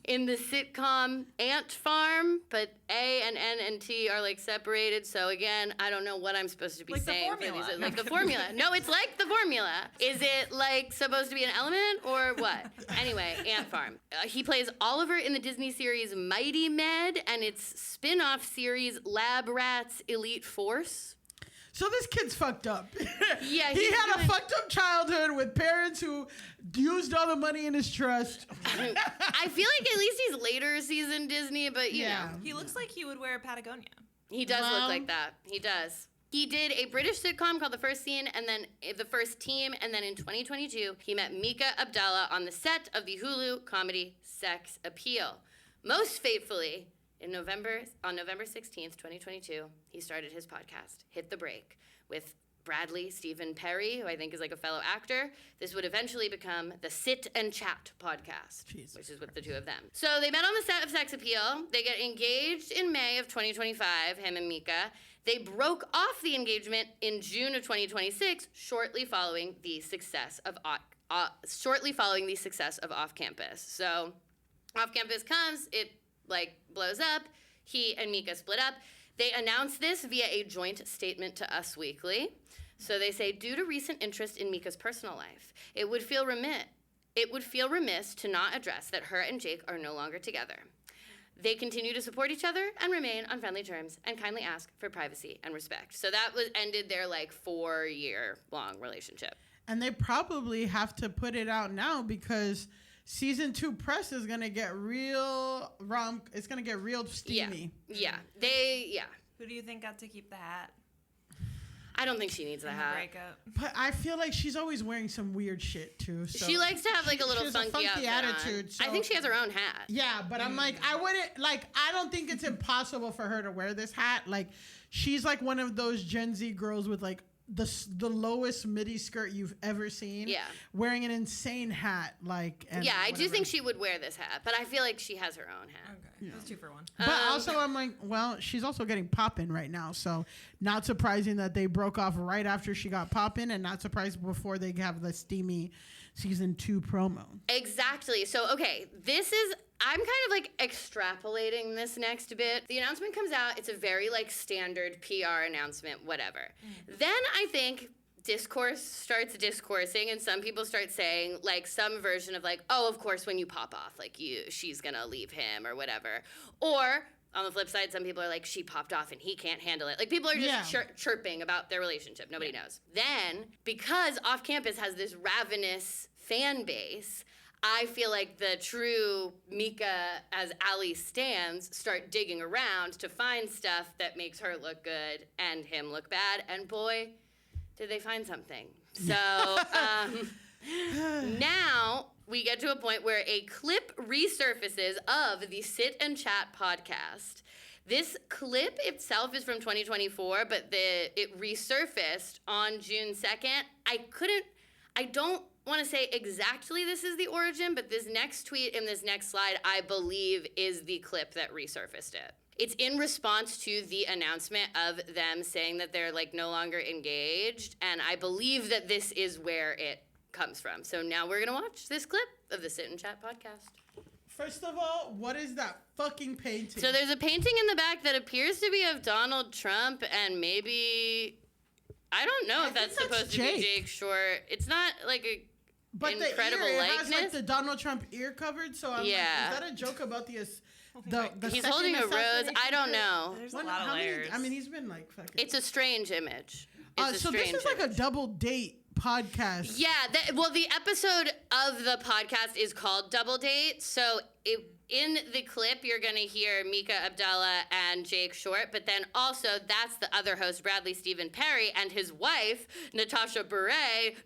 in the sitcom Ant Farm, but A and N and T are like separated. So again, I don't know what I'm supposed to be Like the saying. formula. For these, like the formula. No, it's like the formula. Is it like supposed to be an element or what? Anyway, Ant Farm. He plays Oliver in the Disney series Mighty Med and its spin-off series Lab Rats Elite Force. So this kid's fucked up. Yeah, he he's had a doing- fucked up childhood with parents who used all the money in his trust. I feel like at least he's later season Disney, but you know. He looks like he would wear Patagonia. He does Well- look like that. He does. He did a British sitcom called The First Scene, and then The First Team, and then in 2022, he met Mika Abdallah on the set of the Hulu comedy Sex Appeal. Most fatefully, on November 16th, 2022, he started his podcast, Hit the Break, with Bradley Stephen Perry, who I think is like a fellow actor. This would eventually become the Sit and Chat podcast, which is with the two of them. So they met on the set of Sex Appeal. They get engaged in May of 2025, him and Mika. They broke off the engagement in June of 2026, shortly following the success of Off Campus. So Off Campus comes, it like blows up. He and Mika split up. They announced this via a joint statement to Us Weekly. So they say, due to recent interest in Mika's personal life, it would feel remiss to not address that her and Jake are no longer together. They continue to support each other and remain on friendly terms and kindly ask for privacy and respect. So that ended their like 4-year-long relationship. And they probably have to put it out now because season 2 press is gonna get real it's gonna get real steamy. Yeah. Who do you think got to keep the hat? I don't think she needs the in hat. The breakup? But I feel like she's always wearing some weird shit too. So She likes to have like a little she has funky outfit attitude. on. So I think she has her own hat. Yeah, but I'm like, I don't think it's impossible for her to wear this hat. Like, she's like one of those Gen Z girls with like the lowest midi skirt you've ever seen. Yeah. Wearing an insane hat, like. And Yeah, I do whatever. think she would wear this hat, but I feel like she has her own hat. Okay, that's 2 for 1. But also, I'm like, well, she's also getting poppin' right now, so not surprising that they broke off right after she got poppin', and not surprised before they have the steamy season 2 promo. Exactly. So, okay, I'm kind of like extrapolating this next bit. The announcement comes out. It's a very like standard PR announcement, whatever. Then I think discourse starts discoursing and some people start saying like some version of like, oh, of course, when you pop off, like she's gonna leave him or whatever. Or on the flip side, some people are like, she popped off and he can't handle it. Like people are just chirping about their relationship. Nobody knows. Then, because Off Campus has this ravenous fan base, I feel like the true Mika as Ali stans start digging around to find stuff that makes her look good and him look bad. And boy, did they find something. So now we get to a point where a clip resurfaces of the Sit and Chat podcast. This clip itself is from 2024, but it resurfaced on June 2nd. I don't want to say exactly this is the origin, but this next tweet in this next slide, I believe, is the clip that resurfaced it. It's in response to the announcement of them saying that they're like no longer engaged, and I believe that this is where it comes from. So now we're gonna watch this clip of the Sit and Chat podcast. First of all, what is that fucking painting? So there's a painting in the back that appears to be of Donald Trump and maybe, I don't know if that's supposed to be Jake Short. It's not like But incredible the ear, likeness. it has like the Donald Trump ear covered. So I'm like, is that a joke about the He's holding a rose. I don't know. There's a lot of layers. I mean, he's been like fucking. It's a strange image. So this is like a double date podcast. Yeah. The episode of the podcast is called Double Date. So in the clip, you're going to hear Mika Abdallah and Jake Short, but then also that's the other host, Bradley Stephen Perry, and his wife, Natasha Bure,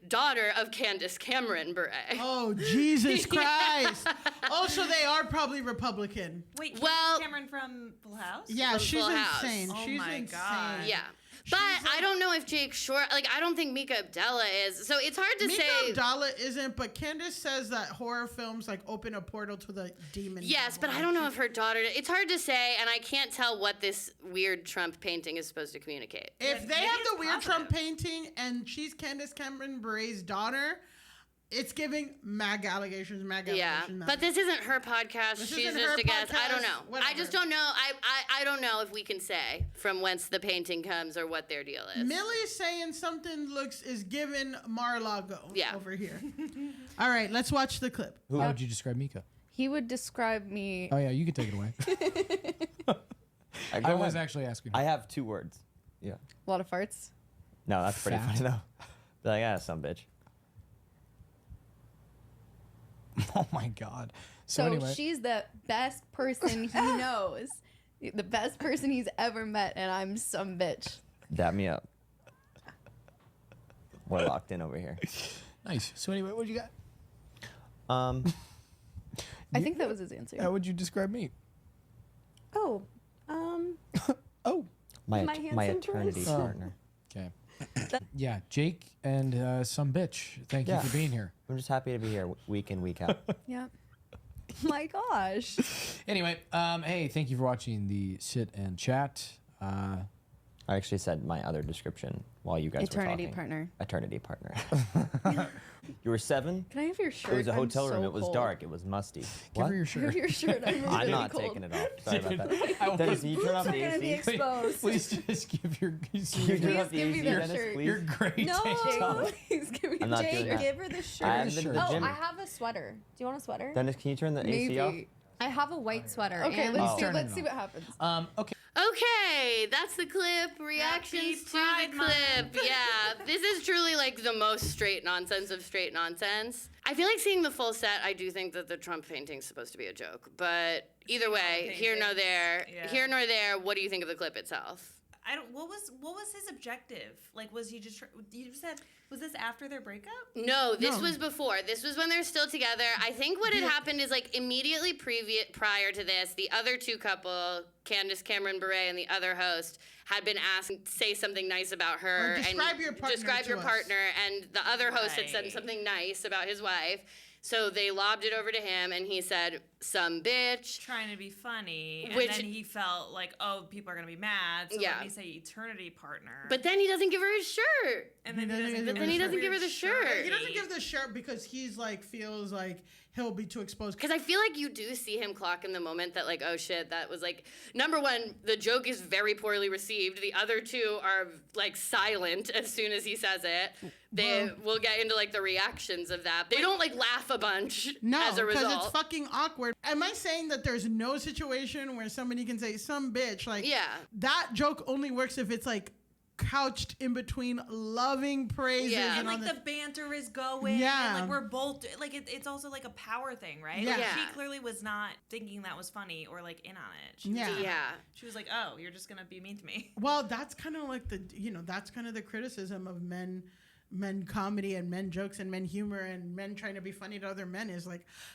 daughter of Candace Cameron Bure. Oh, Jesus Christ. Also, they are probably Republican. Wait, well, Cameron from Full House? Yeah, From she's Full House. insane. Oh She's my insane. God. Yeah. But I don't know if Jake Short, I don't think Mika Abdallah is. So it's hard to Mika say. Abdallah isn't, but Candace says that horror films open a portal to the demon. Yes, but I don't know if her daughter. It's hard to say, and I can't tell what this weird Trump painting is supposed to communicate. If they have the weird Trump painting and she's Candace Cameron Bure's daughter, it's giving MAGA allegations. Yeah, but this isn't her podcast. She's just a guest. I don't know. Whatever. I just don't know. I don't know if we can say from whence the painting comes or what their deal is. Millie's saying something is giving Mar-a-Lago over here. All right, let's watch the clip. How would you describe Mika? He would describe me. Oh yeah, you can take it away. I was actually asking. I have 2 words. Yeah. A lot of farts. No, that's pretty Fat. funny though. Be like, some bitch. Oh my God. So anyway. she's the best person he knows. The best person he's ever met, and I'm some bitch. Dab me up. We're locked in over here. Nice. So anyway, what you got? I think that was his answer. How would you describe me? Oh, Oh. My handsome eternity prince. partner. Okay. Yeah, Jake and some bitch. Thank you for being here. I'm just happy to be here week in, week out. yeah. My gosh. Anyway, hey, thank you for watching the Sit and Chat. I actually said my other description while you guys were Eternity talking. partner. Eternity partner. You were 7? Can I have your shirt? It was a hotel room. So it was cold. dark. It was musty. Give her your Give shirt. your shirt. I'm really I'm not cold. taking it off. Sorry about that. I Dennis, can you turn off Boobs the are gonna be AC? exposed. Please just give your Can you turn off the give me AC, that Dennis, shirt. please? your great No, tank. please give me I'm not Jake, doing that. give her the I shirt. haven't been to the Oh, gym. I have a sweater. Do you want a sweater? Dennis, can you turn the AC off? Maybe. I have a white sweater. Okay, and let's Turn it see on. what happens. Okay. Okay, that's the clip. Reactions to Pride the Month. clip. Yeah, this is truly the most straight nonsense of straight nonsense. I feel like seeing the full set, I do think that the Trump painting's supposed to be a joke. But either way, here nor there. Yeah. Here nor there, what do you think of the clip itself? What was his objective? Was he just? You said, was this after their breakup? No, this was before. This was when they're still together. I think what had happened is immediately prior to this, the other 2 couple, Candace Cameron Bure and the other host, had been asked to say something nice about her Or describe your partner describe to your us. partner, and the other host had said Right. something nice about his wife. So they lobbed it over to him, and he said, "Some bitch." Trying to be funny, and Which- then he felt like, oh, people are gonna be mad, so let me say eternity partner. But then he doesn't give her his shirt. and then He doesn't give But then he doesn't give her the shirt. He doesn't give the shirt because he's feels like he'll be too exposed. Because I feel like you do see him clock in the moment that oh shit, that was number one, the joke is very poorly received. The other 2 are silent as soon as he says it. We'll get into the reactions of that. They don't laugh a bunch as a because result. it's fucking awkward. Am I saying that there's no situation where somebody can say some bitch? That joke only works if it's couched in between loving praises. Yeah. and all the banter is going. Yeah. And we're both it's also a power thing, right? Yeah. Yeah. She clearly was not thinking that was funny or in on it. She Yeah. Was, Yeah. She was like, oh, you're just gonna be mean to me. Well, that's kind of that's kind of the criticism of men comedy and men jokes and men humor and men trying to be funny to other men is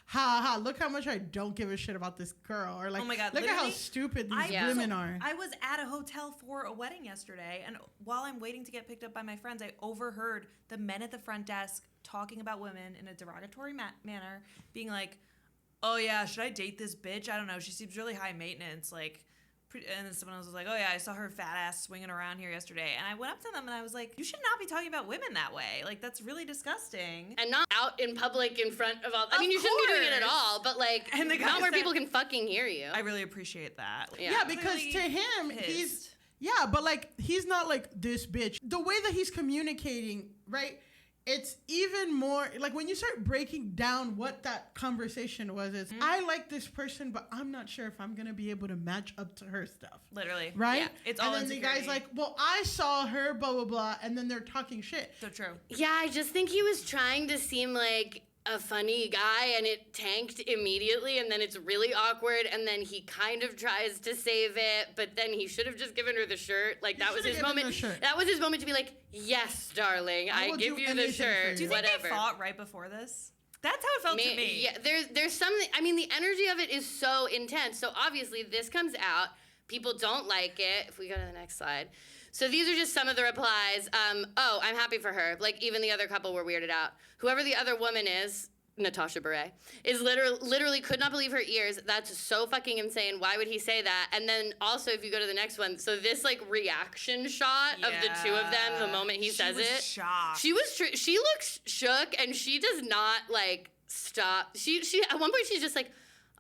ha, look how much I don't give a shit about this girl, or Oh my God, look at how literally, stupid these women are. I was at a hotel for a wedding yesterday, and while I'm waiting to get picked up by my friends, I overheard the men at the front desk talking about women in a derogatory manner, being like, oh yeah, should I date this bitch? I don't know, she seems really high maintenance, and then someone else was like, oh yeah, I saw her fat ass swinging around here yesterday. And I went up to them and I was like, you should not be talking about women that way. That's really disgusting. And not out in public in front of all. I mean, you shouldn't be doing it at all, but And the guy not where said- people can fucking hear you. I really appreciate that. Yeah. Because Clearly to him, pissed. he's but he's not this bitch. The way that he's communicating, right? it's even more like when you start breaking down what that conversation was. It's I like this person, but I'm not sure if I'm gonna be able to match up to her stuff. Literally, right? Yeah. It's all. And then the guy's like, "Well, I saw her, blah blah blah," and then they're talking shit. So true. Yeah, I just think he was trying to seem like a funny guy, and it tanked immediately, and then it's really awkward, and then he kind of tries to save it, but then he should have just given her the shirt. Like, that was his moment. That was his moment to be like, yes, darling, I give you the shirt. Do you think they fought right before this? That's how it felt to me. Yeah, there's something. I mean, the energy of it is so intense. So obviously, this comes out. People don't like it. If we go to the next slide. So these are just some of the replies. Oh, I'm happy for her. Like, even the other couple were weirded out. Whoever the other woman is, Natasha Bure, is literally could not believe her ears. That's so fucking insane. Why would he say that? And then also, if you go to the next one, so this like reaction shot of the two of them the moment he says it. Shocked. She looks shook, and she does not like stop. She at one point she's just like,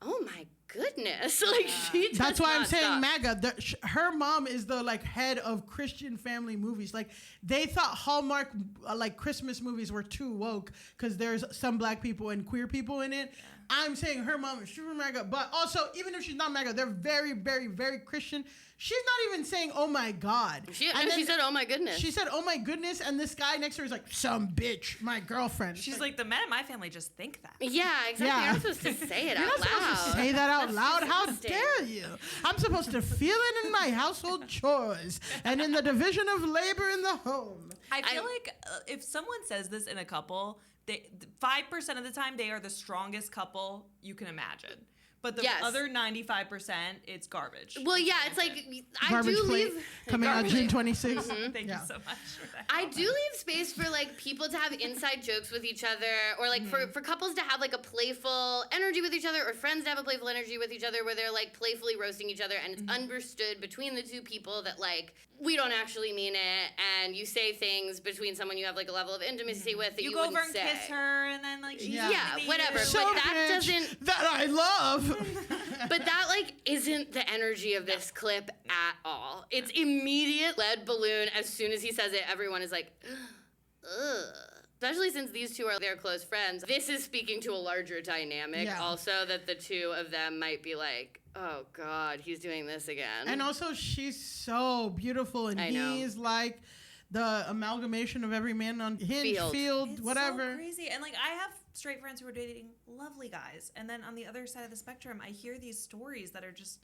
oh my goodness, like she does That's why I'm saying stop. MAGA. Her mom is the like head of Christian family movies. Like they thought Hallmark like Christmas movies were too woke because there's some black people and queer people in it. Yeah. I'm saying her mom is super MAGA, but also even if she's not MAGA, they're very, very, very Christian. She's not even saying, "Oh my God." She said, "Oh my goodness." She said, "Oh my goodness," and this guy next to her is like, "Some bitch, my girlfriend." She's like, the men in my family just think that. Yeah, exactly. Yeah. You're not supposed to say it You're out not supposed loud. to say that out That's loud. How disgusting. dare you? I'm supposed to feel it in my household chores and in the division of labor in the home. I feel like if someone says this in a couple, 5% of the time they are the strongest couple you can imagine. But the other 95%, it's garbage. Well, yeah, it's like I Garbage do plate leave coming out June 26th. Thank you so much for that. I do leave space for like people to have inside jokes with each other, or like for couples to have like a playful energy with each other, or friends to have a playful energy with each other where they're like playfully roasting each other, and it's understood between the two people that like we don't actually mean it, and you say things between someone you have like a level of intimacy with that you go over wouldn't and say. kiss her, and then like she's whatever. So but that bitch doesn't. that I love. But that like isn't the energy of this clip at all. It's immediate lead balloon. As soon as he says it, everyone is like, ugh. Especially since these two are their close friends. This is speaking to a larger dynamic also, that the two of them might be like, oh God, he's doing this again. And also she's so beautiful, and he's like the amalgamation of every man on Hinge, Field, it's whatever. So crazy. And like I have straight friends who are dating lovely guys, and then on the other side of the spectrum, I hear these stories that are just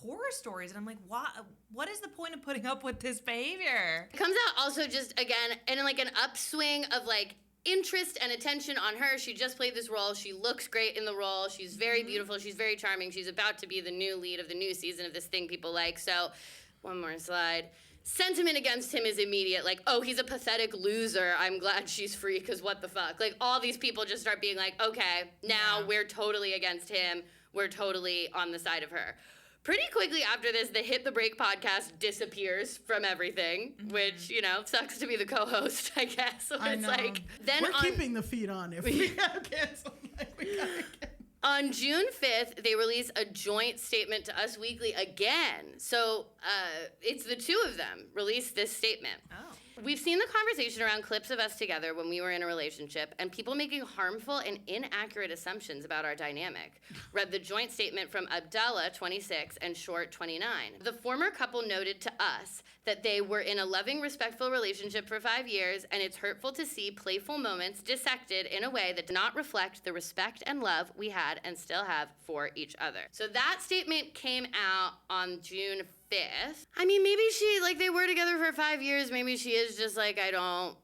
horror stories, and I'm like, what is the point of putting up with this behavior? It comes out also just again in like an upswing of like interest and attention on her. She just played this role. She looks great in the role. She's very beautiful. She's very charming. She's about to be the new lead of the new season of this thing people like. So, one more slide. Sentiment against him is immediate. Like, oh, he's a pathetic loser. I'm glad she's free because what the fuck? Like, all these people just start being like, okay, now we're totally against him. We're totally on the side of her. Pretty quickly after this, the Hit the Break podcast disappears from everything, which, you know, sucks to be the co-host, I guess. So it's like, then we're keeping the feed on if we gotta cancel. Like, we gotta cancel. On June 5th, they release a joint statement to Us Weekly again. So it's the two of them release this statement. Oh. We've seen the conversation around clips of us together when we were in a relationship and people making harmful and inaccurate assumptions about our dynamic. Read the joint statement from Abdallah, 26, and Short, 29. The former couple noted to us that they were in a loving, respectful relationship for 5 years, and it's hurtful to see playful moments dissected in a way that did not reflect the respect and love we had and still have for each other. So that statement came out on June 5th. I mean, maybe they were together for 5 years. Maybe she is just like, I don't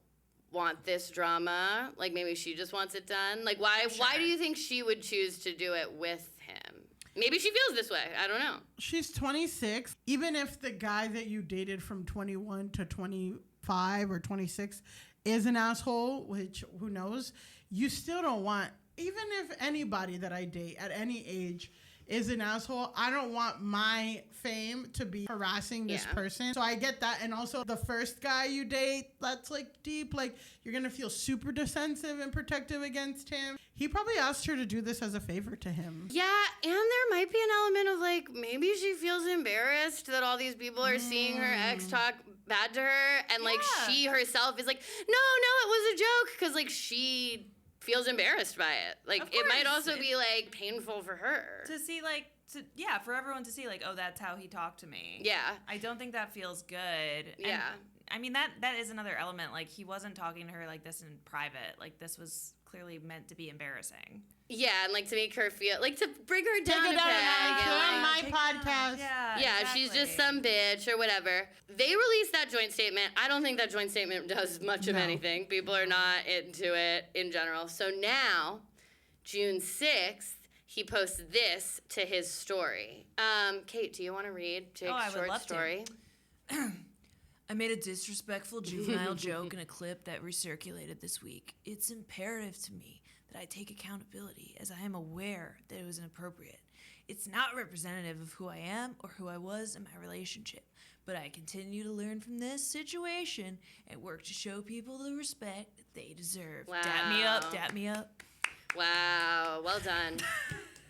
want this drama. Like, maybe she just wants it done. Like, why do you think she would choose to do it with him? Maybe she feels this way. I don't know. She's 26. Even if the guy that you dated from 21 to 25 or 26 is an asshole, which who knows, you still don't want, even if anybody that I date at any age is an asshole. I don't want my fame to be harassing this person. So I get that. And also the first guy you date, that's like deep. Like you're going to feel super defensive and protective against him. He probably asked her to do this as a favor to him. Yeah, and there might be an element of like, maybe she feels embarrassed that all these people are seeing her ex talk bad to her. And like she herself is like, no, it was a joke. Because like she feels embarrassed by it. Like it might also be like painful for her. To see like, for everyone to see like, oh, that's how he talked to me. Yeah. I don't think that feels good. Yeah. And, I mean, that is another element. Like he wasn't talking to her like this in private. Like this was clearly meant to be embarrassing. Yeah, and like to make her feel like to bring her down Take a it down peg. on my podcast. Yeah, exactly. She's just some bitch or whatever. They released that joint statement. I don't think that joint statement does much of anything. People are not into it in general. So now, June 6th, he posts this to his story. Kate, do you want to read Jake's short story? I made a disrespectful juvenile joke in a clip that recirculated this week. It's imperative to me that I take accountability as I am aware that it was inappropriate. It's not representative of who I am or who I was in my relationship, but I continue to learn from this situation and work to show people the respect that they deserve. Wow. Dap me up. Wow, well done.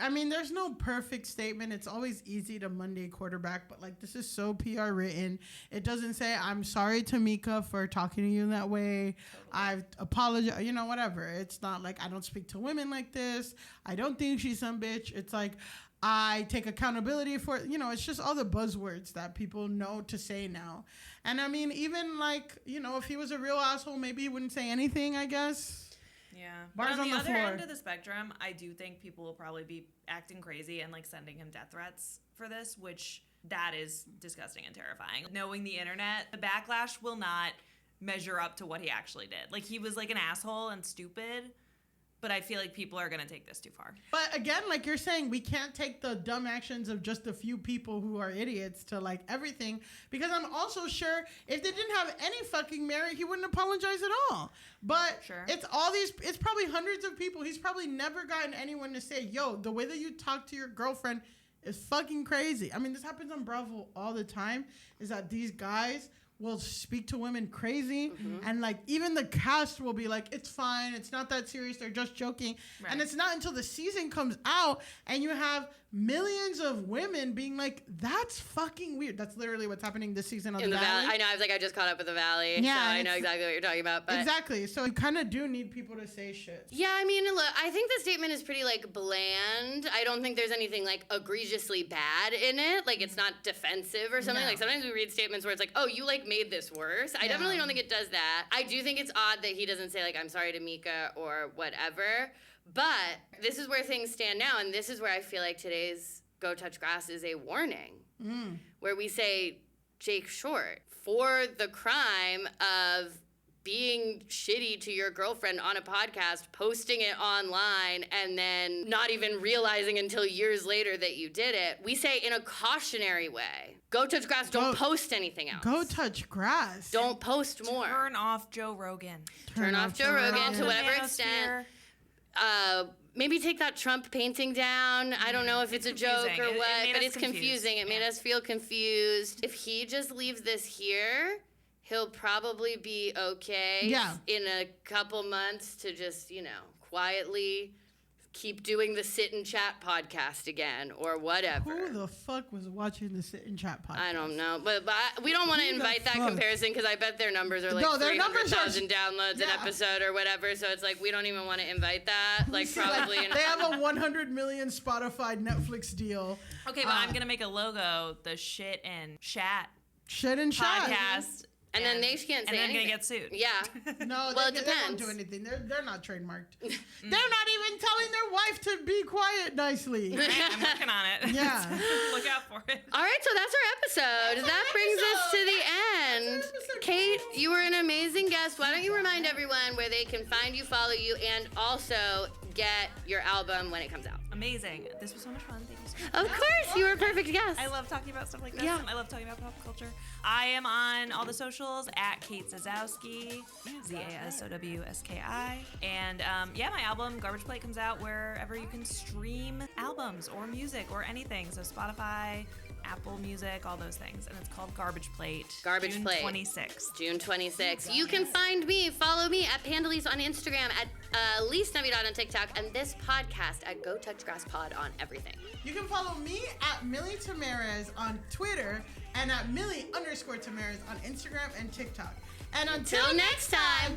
I mean, there's no perfect statement. It's always easy to Monday quarterback, but like this is so PR written. It doesn't say, I'm sorry to Mika for talking to you that way. I apologize, whatever. It's not like I don't speak to women like this. I don't think she's some bitch. It's like I take accountability for, it's just all the buzzwords that people know to say now. And I mean, even like, if he was a real asshole, maybe he wouldn't say anything, I guess. Yeah. Bars but on the other floor. end of the spectrum, I do think people will probably be acting crazy and like sending him death threats for this, which that is disgusting and terrifying. Knowing the internet, the backlash will not measure up to what he actually did. Like he was like an asshole and stupid, but I feel like people are going to take this too far. But again, like you're saying, we can't take the dumb actions of just a few people who are idiots to like everything. Because I'm also sure if they didn't have any fucking merit, he wouldn't apologize at all. But it's it's probably hundreds of people. He's probably never gotten anyone to say, yo, the way that you talk to your girlfriend is fucking crazy. I mean, this happens on Bravo all the time, is that these guys will speak to women crazy, and like even the cast will be like, it's fine, it's not that serious, they're just joking. And it's not until the season comes out and you have millions of women being like, that's fucking weird. That's literally what's happening this season on In the Valley. I know, I was like, I just caught up with the Valley, Yeah, so I know exactly what you're talking about. But exactly, so you kind of do need people to say shit. Yeah, I mean, look, I think the statement is pretty like bland. I don't think there's anything like egregiously bad in it. Like it's not defensive or something. No. Like sometimes we read statements where it's like, oh, you like made this worse. I definitely don't think it does that. I do think it's odd that he doesn't say like, I'm sorry to Mika or whatever. But this is where things stand now, and this is where I feel like today's Go Touch Grass is a warning, where we say Jake Short for the crime of being shitty to your girlfriend on a podcast, posting it online, and then not even realizing until years later that you did it. We say in a cautionary way, go touch grass, don't post anything else. Go touch grass. Don't post more. Turn off Joe Rogan. Turn off Joe Rogan to whatever extent. Maybe take that Trump painting down. I don't know if it's a joke or what, but it's confusing. It made us feel confused. If he just leaves this here, he'll probably be okay in a couple months to just, quietly keep doing the Sit and Chat podcast again or whatever. Who the fuck was watching the Sit and Chat podcast? I don't know, but we don't want to invite that comparison because I bet their numbers are like 300,000 downloads an episode or whatever. So it's like we don't even want to invite that. Like probably they have a 100 million Spotify Netflix deal. Okay, but I'm gonna make a logo. The Shit and Chat. Shit and Chat podcast. And then they can't say anything. And they're going to get sued. Yeah. No, well, it depends. They won't do anything. They're not trademarked. They're not even telling their wife to be quiet nicely. Right, I'm working on it. Yeah. Look out for it. All right, so that's our episode. That brings us to the end. Kate, you were an amazing guest. Why don't you remind everyone where they can find you, follow you, and also get your album when it comes out? Amazing. This was so much fun. Thank you so much. Of course, you were a perfect guest. I love talking about stuff like this. Yeah. I love talking about pop culture. I am on all the socials at Kate Zasowski, Zasowski. And my album Garbage Plate comes out wherever you can stream albums or music or anything. So Spotify, Apple Music, all those things. And it's called Garbage Plate. June 26th. June 26th. You can find me, follow me at Pandalise on Instagram, at Lise Navidad on TikTok, and this podcast at Go Touch Grass Pod on everything. You can follow me at Millie Tamarez on Twitter and at Millie_Tamarez on Instagram and TikTok. And until next time,